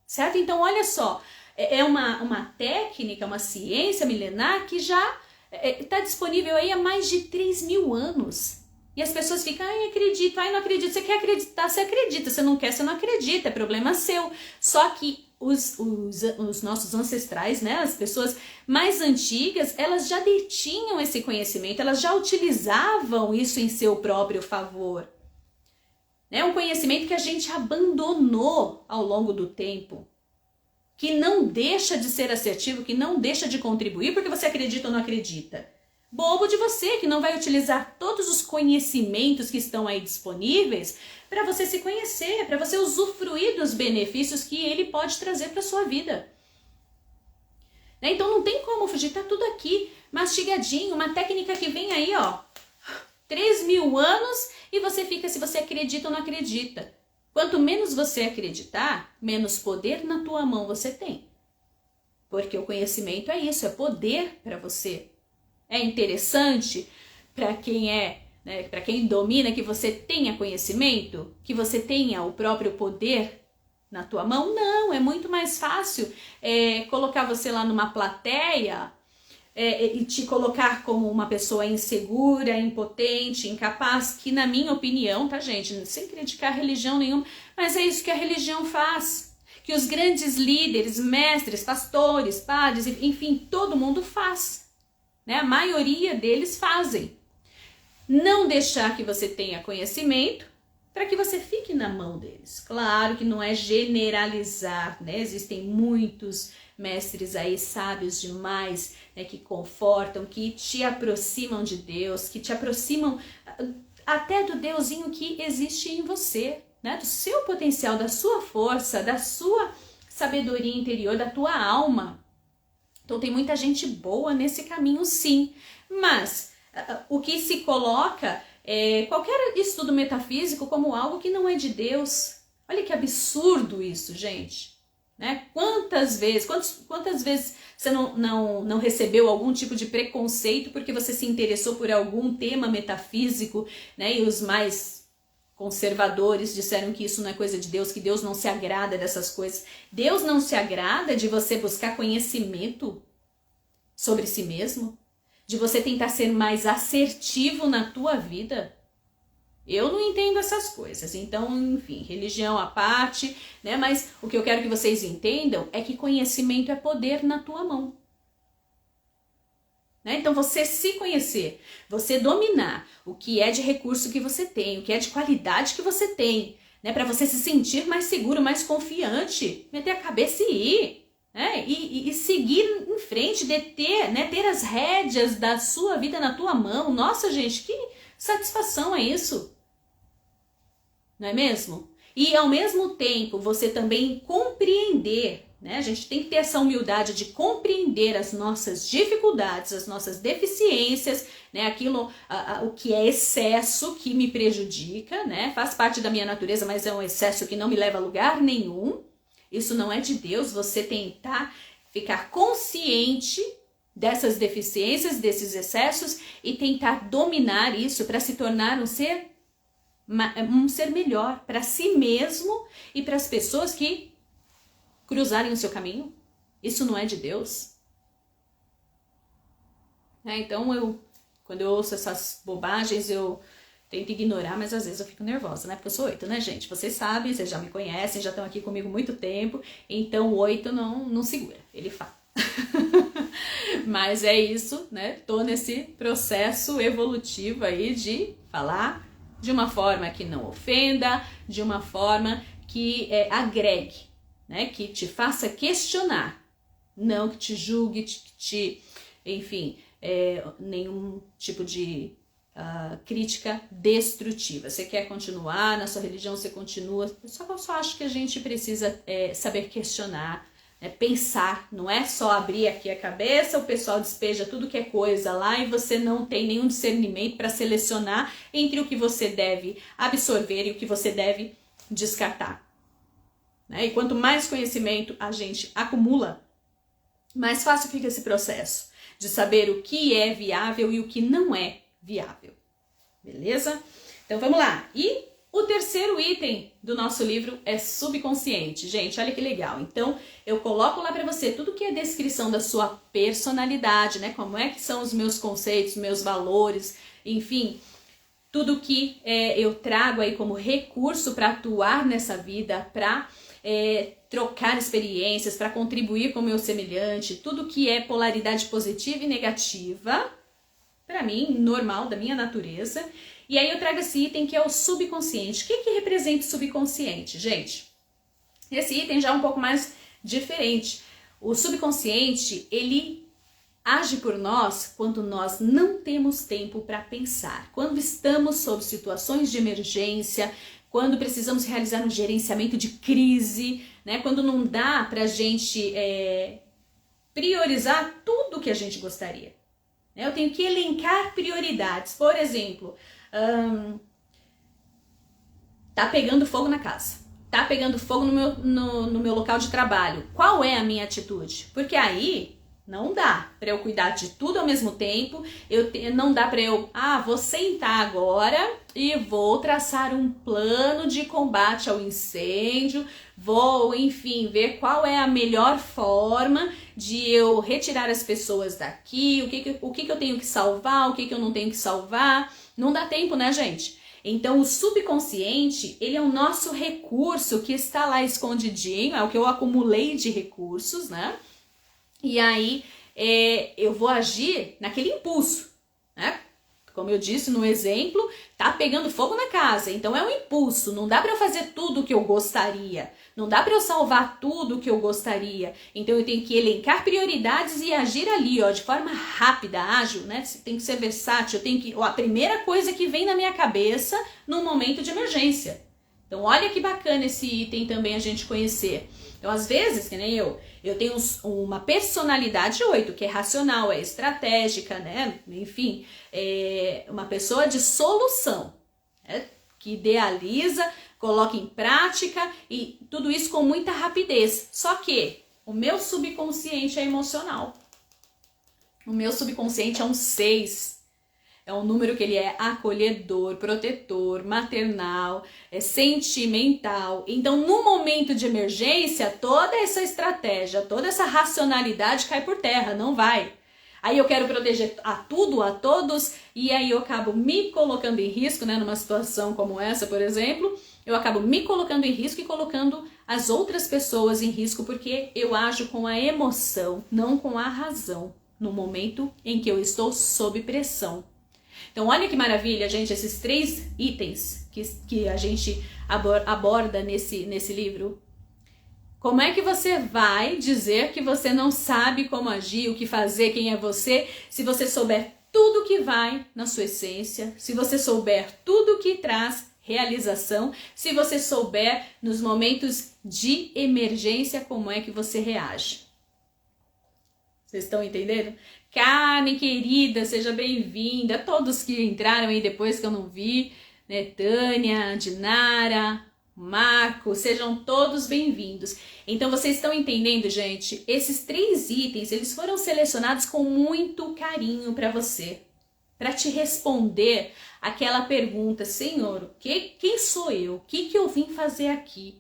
certo? Então, olha só, é uma técnica, uma ciência milenar que já está disponível aí há mais de 3.000 anos. E as pessoas ficam, acredito, não acredito. Você quer acreditar, você acredita. Você não quer, você não acredita. É problema seu. Só que os nossos ancestrais, né, as pessoas mais antigas, elas já detinham esse conhecimento. Elas já utilizavam isso em seu próprio favor. É um conhecimento que a gente abandonou ao longo do tempo. Que não deixa de ser assertivo, que não deixa de contribuir porque você acredita ou não acredita. bobo de você, que não vai utilizar todos os conhecimentos que estão aí disponíveis para você se conhecer, para você usufruir dos benefícios que ele pode trazer para sua vida. Então não tem como fugir, tá tudo aqui, mastigadinho, uma técnica que vem aí, ó, 3.000 anos e você fica se você acredita ou não acredita. Quanto menos você acreditar, menos poder na tua mão você tem. Porque o conhecimento é isso, é poder para você. É interessante para quem para quem domina, que você tenha conhecimento, que você tenha o próprio poder na tua mão? Não, é muito mais fácil colocar você lá numa plateia e te colocar como uma pessoa insegura, impotente, incapaz, que na minha opinião, tá gente, sem criticar religião nenhuma, mas é isso que a religião faz, que os grandes líderes, mestres, pastores, padres, enfim, todo mundo faz, né? A maioria deles fazem. Não deixar que você tenha conhecimento para que você fique na mão deles. Claro que não é generalizar, né? Existem muitos mestres aí sábios demais, né, que confortam, que te aproximam de Deus, que te aproximam até do Deusinho que existe em você, né? Do seu potencial, da sua força, da sua sabedoria interior, da tua alma. Então tem muita gente boa nesse caminho, sim, mas o que se coloca qualquer estudo metafísico como algo que não é de Deus. Olha que absurdo isso, gente. Né? Quantas vezes você não recebeu algum tipo de preconceito porque você se interessou por algum tema metafísico, né? E os mais conservadores disseram que isso não é coisa de Deus, que Deus não se agrada dessas coisas. Deus não se agrada de você buscar conhecimento sobre si mesmo? De você tentar ser mais assertivo na tua vida? Eu não entendo essas coisas. Então, enfim, religião à parte, né? Mas o que eu quero que vocês entendam é que conhecimento é poder na tua mão. Né? Então, você se conhecer, você dominar o que é de recurso que você tem, o que é de qualidade que você tem, né? Para você se sentir mais seguro, mais confiante, meter a cabeça e ir. Né? E seguir em frente, ter as rédeas da sua vida na tua mão. Nossa, gente, que satisfação é isso? Não é mesmo? E ao mesmo tempo você também compreender, né? A gente tem que ter essa humildade de compreender as nossas dificuldades, as nossas deficiências, né? Aquilo, o que é excesso que me prejudica, né? Faz parte da minha natureza, mas é um excesso que não me leva a lugar nenhum. Isso não é de Deus, você tentar ficar consciente dessas deficiências, desses excessos e tentar dominar isso para se tornar um ser melhor para si mesmo e para as pessoas que cruzarem o seu caminho. Isso não é de Deus. Então, quando eu ouço essas bobagens, eu tento ignorar, mas às vezes eu fico nervosa, né? Porque eu sou 8, né, gente? Vocês sabem, vocês já me conhecem, já estão aqui comigo há muito tempo. Então o 8 não segura, ele fala. Mas é isso, né? Tô nesse processo evolutivo aí de falar de uma forma que não ofenda, de uma forma que agregue, né? Que te faça questionar. Não que te julgue, enfim, nenhum tipo de crítica destrutiva. Você quer continuar na sua religião, você continua. Só que eu só acho que a gente precisa saber questionar, né? Pensar. Não é só abrir aqui a cabeça, o pessoal despeja tudo que é coisa lá e você não tem nenhum discernimento para selecionar entre o que você deve absorver e o que você deve descartar. Né? E quanto mais conhecimento a gente acumula, mais fácil fica esse processo de saber o que é viável e o que não é viável. Beleza? Então vamos lá. E o terceiro item do nosso livro é subconsciente. Gente, olha que legal. Então eu coloco lá para você tudo que é descrição da sua personalidade, né? Como é que são os meus conceitos, meus valores, enfim, tudo que eu trago aí como recurso para atuar nessa vida, para trocar experiências, para contribuir com o meu semelhante, tudo que é polaridade positiva e negativa, para mim, normal, da minha natureza. E aí eu trago esse item que é o subconsciente. O que representa o subconsciente, gente? Esse item já é um pouco mais diferente. O subconsciente, ele age por nós quando nós não temos tempo para pensar, quando estamos sob situações de emergência, quando precisamos realizar um gerenciamento de crise, né? Quando não dá para a gente priorizar tudo que a gente gostaria. Eu tenho que elencar prioridades. Por exemplo, tá pegando fogo na casa, tá pegando fogo no meu local de trabalho. Qual é a minha atitude? Porque aí não dá para eu cuidar de tudo ao mesmo tempo, não dá para eu, vou sentar agora e vou traçar um plano de combate ao incêndio, vou, enfim, ver qual é a melhor forma de eu retirar as pessoas daqui, o que eu tenho que salvar, o que eu não tenho que salvar. Não dá tempo, né, gente? Então, o subconsciente, ele é o nosso recurso que está lá escondidinho, é o que eu acumulei de recursos, né? E aí, eu vou agir naquele impulso, né? Como eu disse no exemplo, tá pegando fogo na casa, então é um impulso, não dá para eu fazer tudo o que eu gostaria, não dá para eu salvar tudo o que eu gostaria, então eu tenho que elencar prioridades e agir ali, ó, de forma rápida, ágil, né? Tem que ser versátil, a primeira coisa que vem na minha cabeça num momento de emergência. Então olha que bacana esse item também a gente conhecer. Então às vezes, que nem eu tenho uma personalidade 8, que é racional, é estratégica, né? Enfim, é uma pessoa de solução, né? Que idealiza, coloca em prática e tudo isso com muita rapidez. Só que o meu subconsciente é emocional. O meu subconsciente é um 6. É um número que ele é acolhedor, protetor, maternal, sentimental. Então, no momento de emergência, toda essa estratégia, toda essa racionalidade cai por terra, não vai. Aí eu quero proteger a tudo, a todos, e aí eu acabo me colocando em risco, né? Numa situação como essa, por exemplo, eu acabo me colocando em risco e colocando as outras pessoas em risco, porque eu ajo com a emoção, não com a razão, no momento em que eu estou sob pressão. Então, olha que maravilha, gente, esses 3 itens que a gente aborda nesse livro. Como é que você vai dizer que você não sabe como agir, o que fazer, quem é você, se você souber tudo que vai na sua essência, se você souber tudo que traz realização, se você souber nos momentos de emergência como é que você reage? Vocês estão entendendo? Carmen, querida, seja bem-vinda. Todos que entraram aí depois que eu não vi, né? Tânia, Dinara, Marco, sejam todos bem-vindos. Então, vocês estão entendendo, gente? Esses 3 itens, eles foram selecionados com muito carinho para você. Para te responder aquela pergunta, Senhor, quem sou eu? O que eu vim fazer aqui?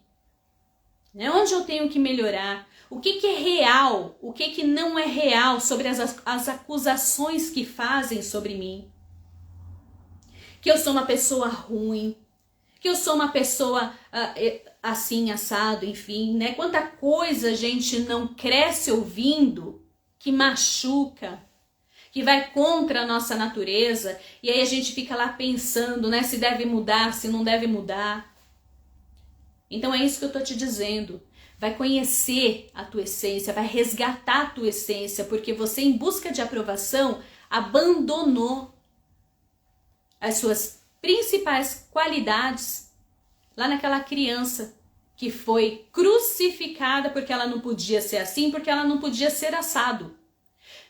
Né? Onde eu tenho que melhorar? O que é real? O que não é real sobre as acusações que fazem sobre mim? Que eu sou uma pessoa ruim, que eu sou uma pessoa assim, assado, enfim, né? Quanta coisa a gente não cresce ouvindo que machuca, que vai contra a nossa natureza, e aí a gente fica lá pensando, né? Se deve mudar, se não deve mudar. Então é isso que eu tô te dizendo. Vai conhecer a tua essência, vai resgatar a tua essência, porque você, em busca de aprovação, abandonou as suas principais qualidades lá naquela criança que foi crucificada porque ela não podia ser assim, porque ela não podia ser assado.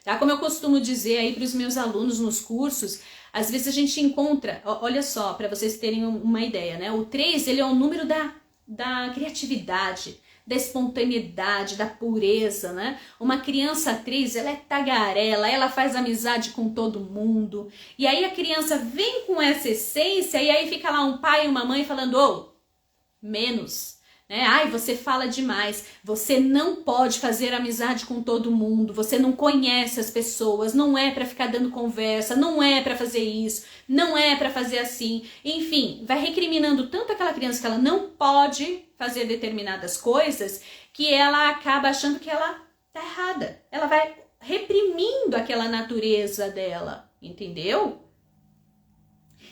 Tá? Como eu costumo dizer aí para os meus alunos nos cursos, às vezes a gente encontra, olha só, para vocês terem uma ideia, né? O 3, ele é o número da criatividade, da espontaneidade, da pureza, né? Uma criança 3, ela é tagarela, ela faz amizade com todo mundo. E aí a criança vem com essa essência e aí fica lá um pai e uma mãe falando, menos, né? Ai, você fala demais, você não pode fazer amizade com todo mundo, você não conhece as pessoas, não é pra ficar dando conversa, não é pra fazer isso, não é pra fazer assim. Enfim, vai recriminando tanto aquela criança que ela não pode fazer determinadas coisas, que ela acaba achando que ela tá errada. Ela vai reprimindo aquela natureza dela, entendeu?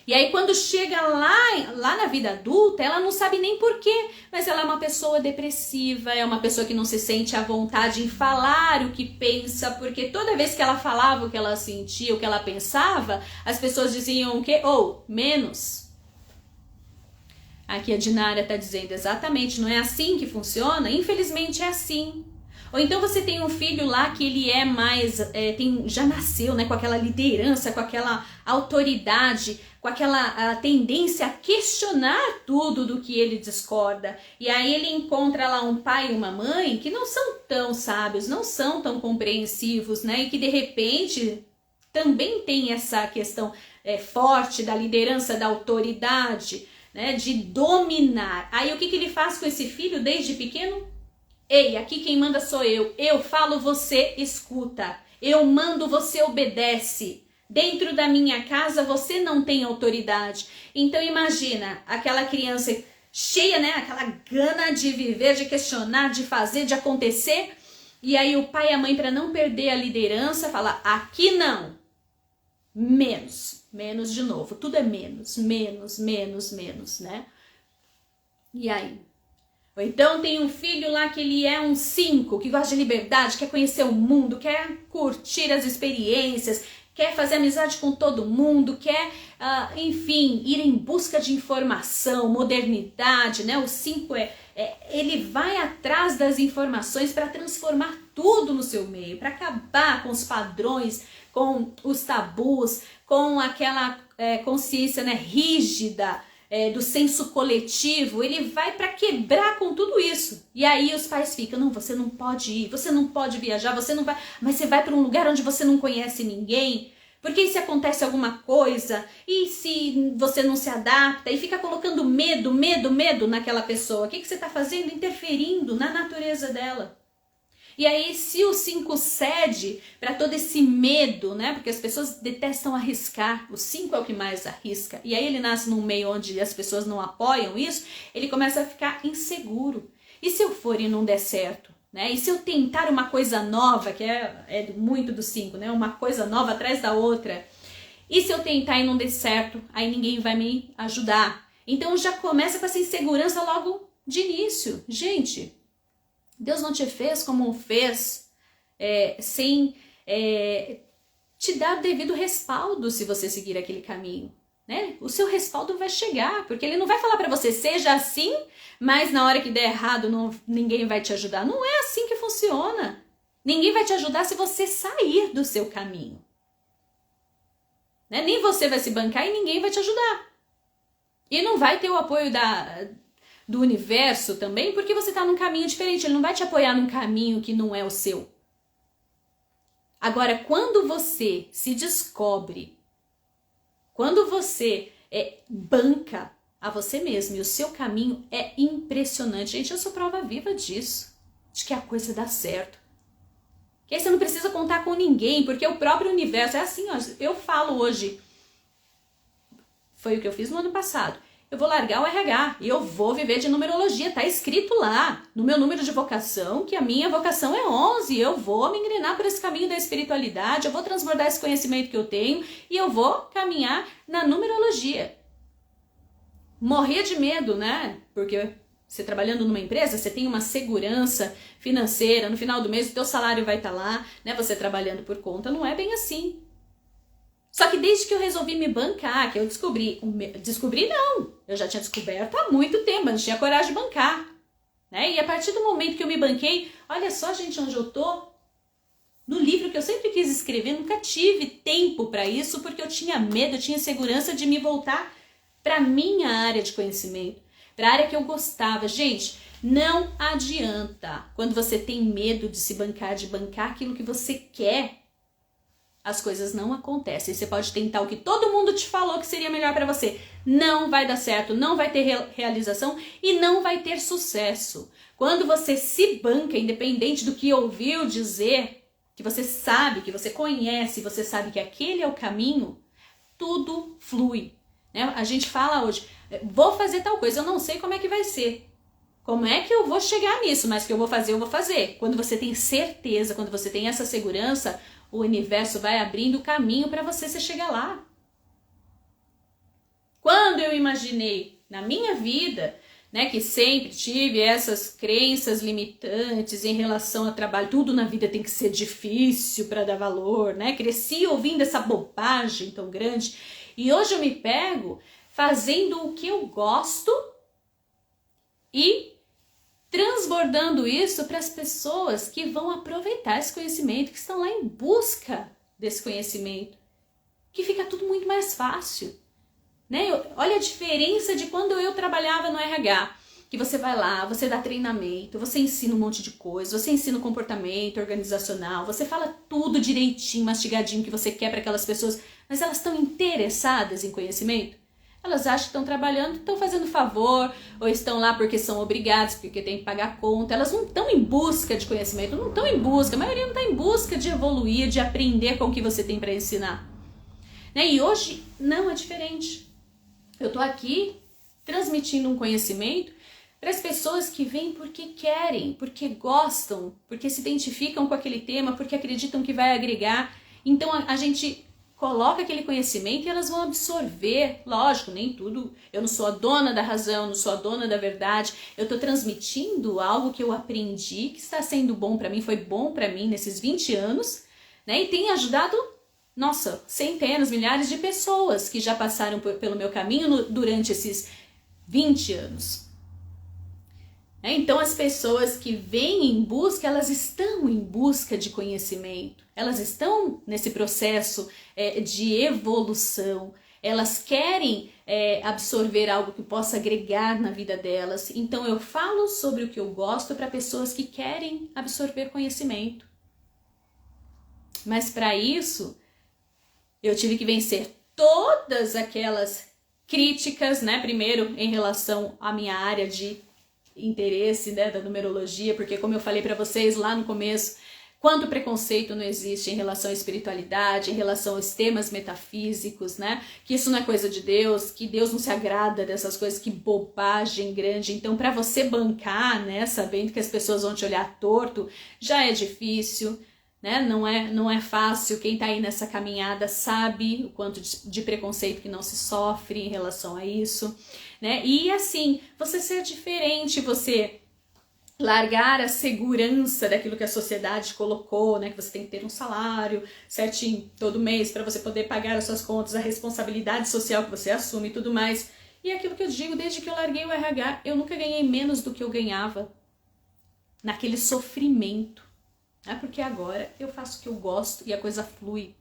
E aí quando chega lá na vida adulta, ela não sabe nem porquê, mas ela é uma pessoa depressiva, é uma pessoa que não se sente à vontade em falar o que pensa, porque toda vez que ela falava o que ela sentia, o que ela pensava, as pessoas diziam o quê? Menos. Aqui a Dinara está dizendo exatamente, não é assim que funciona? Infelizmente é assim. Ou então você tem um filho lá que ele é mais, já nasceu, né, com aquela liderança, com aquela autoridade, com aquela tendência a questionar tudo do que ele discorda. E aí ele encontra lá um pai e uma mãe que não são tão sábios, não são tão compreensivos, né, e que de repente também tem essa questão forte da liderança, da autoridade, né, de dominar. Aí o que ele faz com esse filho desde pequeno? Ei, aqui quem manda sou eu falo, você escuta, eu mando, você obedece, dentro da minha casa você não tem autoridade. Então imagina, aquela criança cheia, né, aquela gana de viver, de questionar, de fazer, de acontecer, e aí o pai e a mãe, para não perder a liderança, fala, aqui não, menos de novo, tudo é menos, né? E aí? Ou então tem um filho lá que ele é um 5, que gosta de liberdade, quer conhecer o mundo, quer curtir as experiências, quer fazer amizade com todo mundo, quer, enfim, ir em busca de informação, modernidade, né? O 5 ele vai atrás das informações para transformar tudo no seu meio, para acabar com os padrões, com os tabus, com aquela consciência, né, rígida, do senso coletivo. Ele vai para quebrar com tudo isso. E aí os pais ficam, não, você não pode ir, você não pode viajar, você não vai, mas você vai para um lugar onde você não conhece ninguém, porque se acontece alguma coisa, e se você não se adapta, e fica colocando medo naquela pessoa, o que você está fazendo? Interferindo na natureza dela. E aí, se o 5 cede para todo esse medo, né? Porque as pessoas detestam arriscar, o 5 é o que mais arrisca. E aí ele nasce num meio onde as pessoas não apoiam isso, ele começa a ficar inseguro. E se eu for e não der certo? Né? E se eu tentar uma coisa nova, que é muito do 5, né? Uma coisa nova atrás da outra. E se eu tentar e não der certo, aí ninguém vai me ajudar. Então já começa com essa insegurança logo de início. Gente, Deus não te fez como fez, sem te dar o devido respaldo se você seguir aquele caminho, né? O seu respaldo vai chegar, porque ele não vai falar para você, seja assim, mas na hora que der errado ninguém vai te ajudar. Não é assim que funciona. Ninguém vai te ajudar se você sair do seu caminho. Né? Nem você vai se bancar e ninguém vai te ajudar. E não vai ter o apoio do universo também, porque você está num caminho diferente. Ele não vai te apoiar num caminho que não é o seu. Agora, quando você se descobre, quando você banca a você mesmo e o seu caminho é impressionante. Gente, eu sou prova viva disso, de que a coisa dá certo. Que aí você não precisa contar com ninguém, porque o próprio universo é assim, ó, eu falo hoje, foi o que eu fiz no ano passado. Eu vou largar o RH e eu vou viver de numerologia. Tá escrito lá no meu número de vocação que a minha vocação é 11. Eu vou me engrenar por esse caminho da espiritualidade, eu vou transbordar esse conhecimento que eu tenho e eu vou caminhar na numerologia. Morrer de medo, né? Porque você trabalhando numa empresa, você tem uma segurança financeira, no final do mês o teu salário vai estar lá, né? Você trabalhando por conta, não é bem assim. Só que desde que eu resolvi me bancar, que eu descobri não, eu já tinha descoberto há muito tempo, mas não tinha coragem de bancar, né? E a partir do momento que eu me banquei, olha só, gente, onde eu tô, no livro que eu sempre quis escrever, nunca tive tempo para isso, porque eu tinha medo, eu tinha insegurança de me voltar para minha área de conhecimento, para a área que eu gostava. Gente, não adianta quando você tem medo de se bancar, de bancar aquilo que você quer. As coisas não acontecem. Você pode tentar o que todo mundo te falou que seria melhor para você. Não vai dar certo, não vai ter realização e não vai ter sucesso. Quando você se banca, independente do que ouviu dizer, que você sabe, que você conhece, você sabe que aquele é o caminho, tudo flui. Né? A gente fala hoje, vou fazer tal coisa, eu não sei como é que vai ser. Como é que eu vou chegar nisso? Mas que eu vou fazer. Quando você tem certeza, quando você tem essa segurança, o universo vai abrindo o caminho para você chegar lá. Quando eu imaginei na minha vida, né, que sempre tive essas crenças limitantes em relação ao trabalho, tudo na vida tem que ser difícil para dar valor, né? Cresci ouvindo essa bobagem tão grande e hoje eu me pego fazendo o que eu gosto e transbordando isso para as pessoas que vão aproveitar esse conhecimento, que estão lá em busca desse conhecimento, que fica tudo muito mais fácil. Né? Olha a diferença de quando eu trabalhava no RH, que você vai lá, você dá treinamento, você ensina um monte de coisa, você ensina o comportamento organizacional, você fala tudo direitinho, mastigadinho que você quer para aquelas pessoas, mas elas estão interessadas em conhecimento? Elas acham que estão trabalhando, estão fazendo favor, ou estão lá porque são obrigadas, porque tem que pagar conta. Elas não estão em busca de conhecimento, não estão em busca, a maioria não está em busca de evoluir, de aprender com o que você tem para ensinar. Né? E hoje não é diferente. Eu estou aqui transmitindo um conhecimento para as pessoas que vêm porque querem, porque gostam, porque se identificam com aquele tema, porque acreditam que vai agregar. Então a gente coloca aquele conhecimento e elas vão absorver. Lógico, nem tudo. Eu não sou a dona da razão, não sou a dona da verdade. Eu estou transmitindo algo que eu aprendi, que está sendo bom para mim, foi bom para mim nesses 20 anos, né? E tem ajudado, nossa, centenas, milhares de pessoas que já passaram pelo meu caminho durante esses 20 anos. Então as pessoas que vêm em busca, elas estão em busca de conhecimento, elas estão nesse processo de evolução, elas querem absorver algo que possa agregar na vida delas. Então eu falo sobre o que eu gosto para pessoas que querem absorver conhecimento. Mas para isso, eu tive que vencer todas aquelas críticas, né? Primeiro em relação à minha área de interesse, né, da numerologia, porque como eu falei para vocês lá no começo, quanto preconceito não existe em relação à espiritualidade, em relação aos temas metafísicos, né? Que isso não é coisa de Deus, que Deus não se agrada dessas coisas, que bobagem grande. Então, para você bancar, né, sabendo que as pessoas vão te olhar torto, já é difícil. Né? Não é fácil, quem está aí nessa caminhada sabe o quanto de preconceito que não se sofre em relação a isso, né? E assim, você ser diferente, você largar a segurança daquilo que a sociedade colocou, né? Que você tem que ter um salário certinho todo mês para você poder pagar as suas contas, a responsabilidade social que você assume e tudo mais. E aquilo que eu digo, desde que eu larguei o RH, eu nunca ganhei menos do que eu ganhava naquele sofrimento. Porque agora eu faço o que eu gosto e a coisa flui.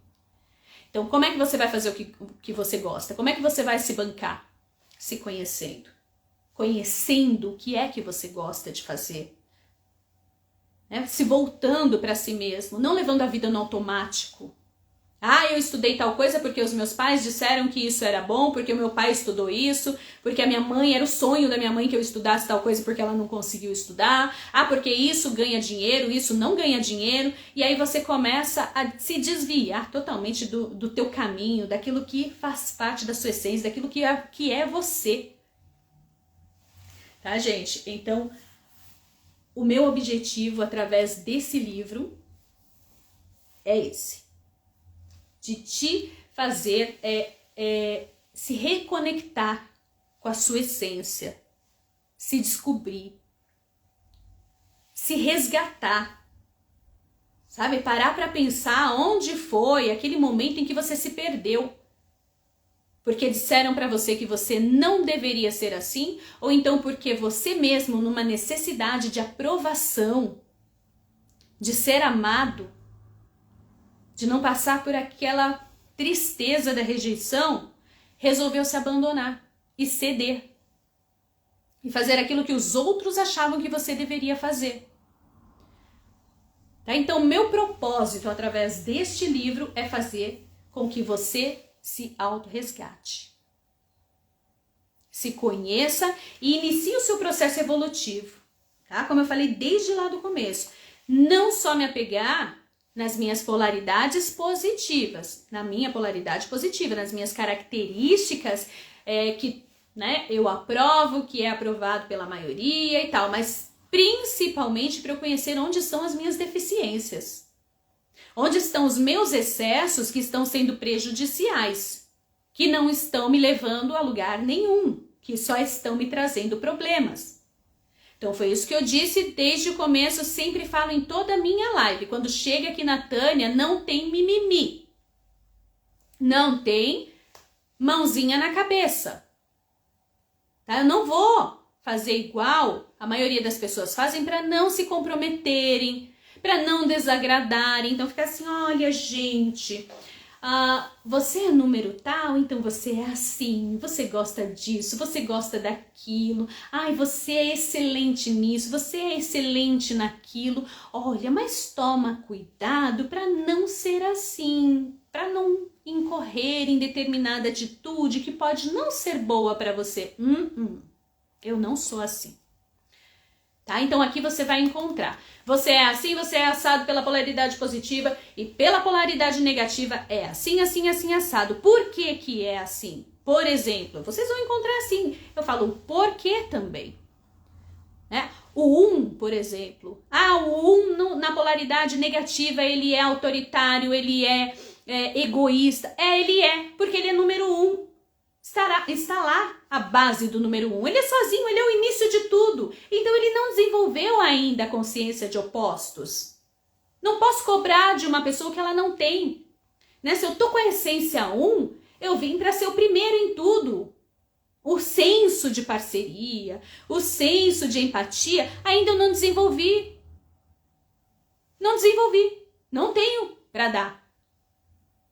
Então, como é que você vai fazer o que você gosta? Como é que você vai se bancar? Se conhecendo. Conhecendo o que é que você gosta de fazer. Se voltando para si mesmo, não levando a vida no automático. Eu estudei tal coisa porque os meus pais disseram que isso era bom, porque o meu pai estudou isso, porque a minha mãe, era o sonho da minha mãe que eu estudasse tal coisa porque ela não conseguiu estudar. Porque isso ganha dinheiro, isso não ganha dinheiro. E aí você começa a se desviar totalmente do teu caminho, daquilo que faz parte da sua essência, daquilo que é você. Tá, gente? Então, o meu objetivo através desse livro é esse. De te fazer se reconectar com a sua essência, se descobrir, se resgatar, sabe? Parar para pensar onde foi aquele momento em que você se perdeu. Porque disseram para você que você não deveria ser assim, ou então porque você mesmo, numa necessidade de aprovação, de ser amado, de não passar por aquela tristeza da rejeição, resolveu se abandonar e ceder. E fazer aquilo que os outros achavam que você deveria fazer. Tá? Então, meu propósito através deste livro é fazer com que você se autorresgate. Se conheça e inicie o seu processo evolutivo. Tá? Como eu falei desde lá do começo. Não só me apegar nas minhas polaridades positivas, na minha polaridade positiva, nas minhas características que, né, eu aprovo, que é aprovado pela maioria e tal, mas principalmente para eu conhecer onde estão as minhas deficiências, onde estão os meus excessos que estão sendo prejudiciais. que não estão me levando a lugar nenhum, que só estão me trazendo problemas. Então foi isso que eu disse desde o começo, sempre falo em toda a minha live. Quando chega aqui na Tânia, não tem mimimi. Não tem mãozinha na cabeça. Tá? Eu não vou fazer igual a maioria das pessoas fazem para não se comprometerem, para não desagradarem. Então fica assim, olha gente, você é número tal, então você é assim, você gosta disso, você gosta daquilo, ai, você é excelente nisso, você é excelente naquilo, olha, mas toma cuidado para não ser assim, para não incorrer em determinada atitude que pode não ser boa para você. Eu não sou assim. Tá? Então aqui você vai encontrar. Você é assim, você é assado pela polaridade positiva e pela polaridade negativa é assim, assim, assim, assado. Por que que é assim? Por exemplo, vocês vão encontrar assim. Eu falo o porquê também. Né? O 1, por exemplo. O 1 na polaridade negativa, ele é autoritário, ele é egoísta. Ele é, porque ele é número 1. Está lá a base do número 1. Ele é sozinho, ele é o início de tudo. Então ele não desenvolveu ainda a consciência de opostos. Não posso cobrar de uma pessoa que ela não tem. Né? Se eu tô com a essência 1, eu vim para ser o primeiro em tudo. O senso de parceria, o senso de empatia, ainda eu não desenvolvi. Não desenvolvi. Não tenho para dar.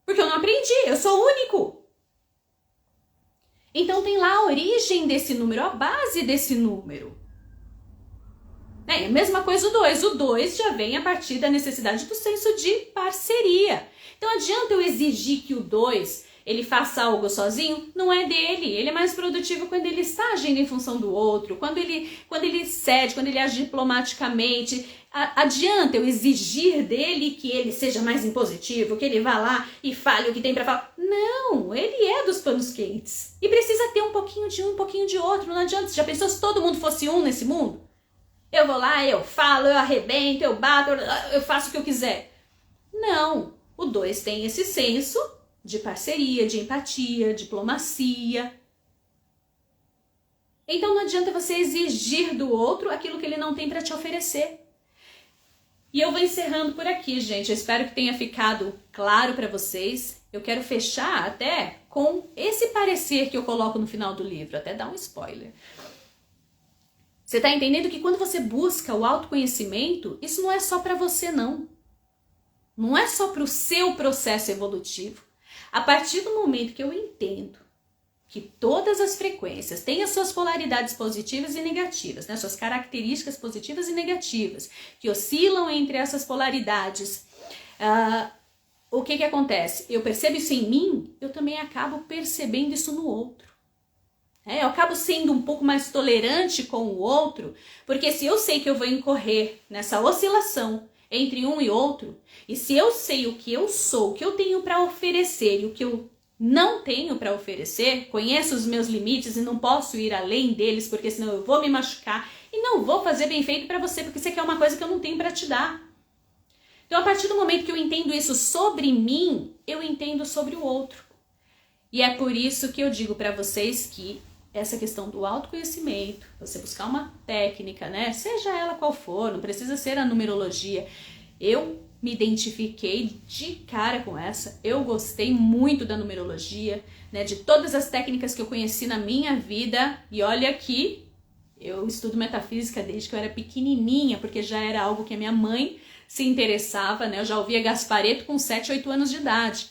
Porque eu não aprendi, eu sou único. Então tem lá a origem desse número, a base desse número. É a mesma coisa o 2. O 2 já vem a partir da necessidade do senso de parceria. Então adianta eu exigir que o 2 ele faça algo sozinho? Não é dele. Ele é mais produtivo quando ele está agindo em função do outro, quando ele cede, quando ele age diplomaticamente. Adianta eu exigir dele que ele seja mais impositivo, que ele vá lá e fale o que tem para falar? Não, ele é dos panos quentes. E precisa ter um pouquinho de um pouquinho de outro. Não adianta. Você já pensou se todo mundo fosse um nesse mundo? Eu vou lá, eu falo, eu arrebento, eu bato, eu faço o que eu quiser. Não. O 2 tem esse senso de parceria, de empatia, diplomacia. Então não adianta você exigir do outro aquilo que ele não tem para te oferecer. E eu vou encerrando por aqui, gente. Eu espero que tenha ficado claro para vocês. Eu quero fechar até com esse parecer que eu coloco no final do livro, até dar um spoiler. Você está entendendo que quando você busca o autoconhecimento, isso não é só para você, não. Não é só para o seu processo evolutivo. A partir do momento que eu entendo que todas as frequências têm as suas polaridades positivas e negativas, né? Suas características positivas e negativas, que oscilam entre essas polaridades, o que acontece? Eu percebo isso em mim, eu também acabo percebendo isso no outro. Eu acabo sendo um pouco mais tolerante com o outro, porque se eu sei que eu vou incorrer nessa oscilação entre um e outro, e se eu sei o que eu sou, o que eu tenho para oferecer e o que eu não tenho para oferecer, conheço os meus limites e não posso ir além deles, porque senão eu vou me machucar e não vou fazer bem feito para você, porque isso aqui é uma coisa que eu não tenho para te dar. Então, a partir do momento que eu entendo isso sobre mim, eu entendo sobre o outro. E é por isso que eu digo para vocês que essa questão do autoconhecimento, você buscar uma técnica, né? Seja ela qual for, não precisa ser a numerologia. Eu me identifiquei de cara com essa, eu gostei muito da numerologia, né? De todas as técnicas que eu conheci na minha vida. E olha que eu estudo metafísica desde que eu era pequenininha, porque já era algo que a minha mãe se interessava, né? Eu já ouvia Gasparetto com 7, 8 anos de idade.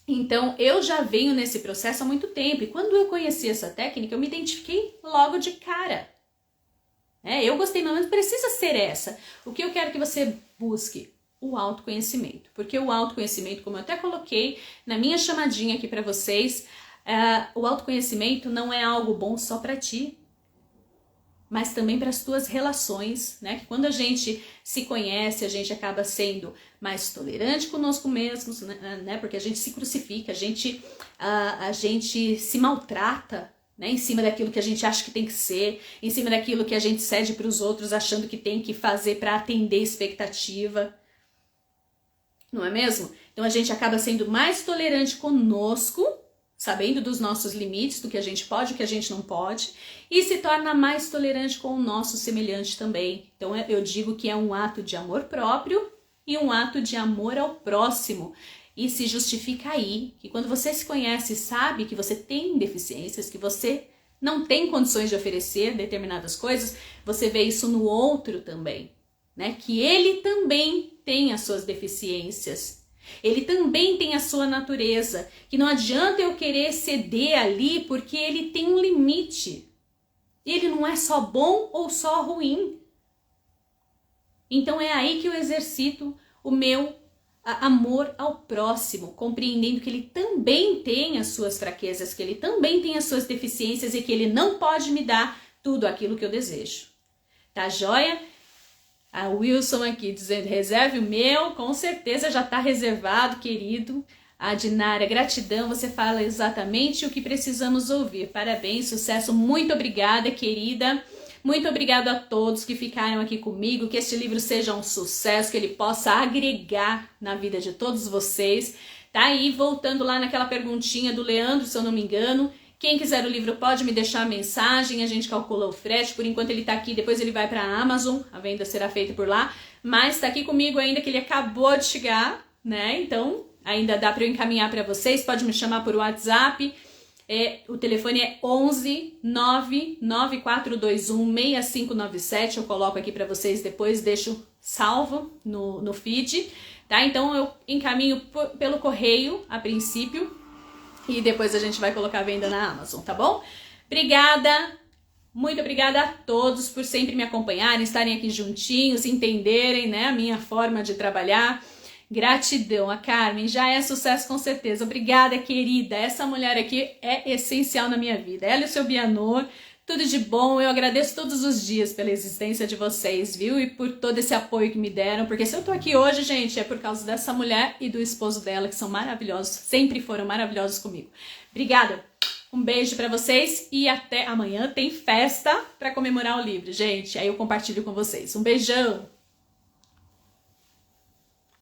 Então, eu já venho nesse processo há muito tempo. E quando eu conheci essa técnica, eu me identifiquei logo de cara. Eu gostei, mas precisa ser essa. O que eu quero que você busque? O autoconhecimento. Porque o autoconhecimento, como eu até coloquei na minha chamadinha aqui para vocês, o autoconhecimento não é algo bom só para ti, mas também para as tuas relações, né? Que quando a gente se conhece, a gente acaba sendo mais tolerante conosco mesmos, né? Porque a gente se crucifica, a gente se maltrata, né? Em cima daquilo que a gente acha que tem que ser, em cima daquilo que a gente cede para os outros, achando que tem que fazer para atender expectativa. Não é mesmo? Então a gente acaba sendo mais tolerante conosco, sabendo dos nossos limites, do que a gente pode e o que a gente não pode, e se torna mais tolerante com o nosso semelhante também. Então eu digo que é um ato de amor próprio e um ato de amor ao próximo. E se justifica aí, que quando você se conhece e sabe que você tem deficiências, que você não tem condições de oferecer determinadas coisas, você vê isso no outro também, né? Que ele também tem as suas deficiências, ele também tem a sua natureza, que não adianta eu querer ceder ali porque ele tem um limite. Ele não é só bom ou só ruim. Então é aí que eu exercito o meu amor ao próximo, compreendendo que ele também tem as suas fraquezas, que ele também tem as suas deficiências e que ele não pode me dar tudo aquilo que eu desejo. Tá joia? A Wilson aqui dizendo, reserve o meu, com certeza já está reservado, querido. A Dinara, gratidão, você fala exatamente o que precisamos ouvir. Parabéns, sucesso, muito obrigada, querida. Muito obrigada a todos que ficaram aqui comigo, que este livro seja um sucesso, que ele possa agregar na vida de todos vocês. Tá aí, voltando lá naquela perguntinha do Leandro, se eu não me engano. Quem quiser o livro pode me deixar a mensagem, a gente calcula o frete, por enquanto ele tá aqui, depois ele vai para a Amazon, a venda será feita por lá. Mas tá aqui comigo ainda que ele acabou de chegar, né? Então ainda dá para eu encaminhar para vocês, pode me chamar por WhatsApp. O telefone é 11 99421 6597. Eu coloco aqui para vocês depois, deixo salvo no feed, tá? Então eu encaminho pelo correio a princípio e depois a gente vai colocar a venda na Amazon, tá bom? Obrigada, muito obrigada a todos por sempre me acompanharem, estarem aqui juntinhos, entenderem, né, a minha forma de trabalhar. Gratidão, a Carmen já é sucesso com certeza. Obrigada, querida. Essa mulher aqui é essencial na minha vida. Ela e o seu Bianor, tudo de bom. Eu agradeço todos os dias pela existência de vocês, viu? E por todo esse apoio que me deram. Porque se eu tô aqui hoje, gente, é por causa dessa mulher e do esposo dela, que são maravilhosos. Sempre foram maravilhosos comigo. Obrigada. Um beijo pra vocês e até amanhã. Tem festa pra comemorar o livro, gente. Aí eu compartilho com vocês. Um beijão.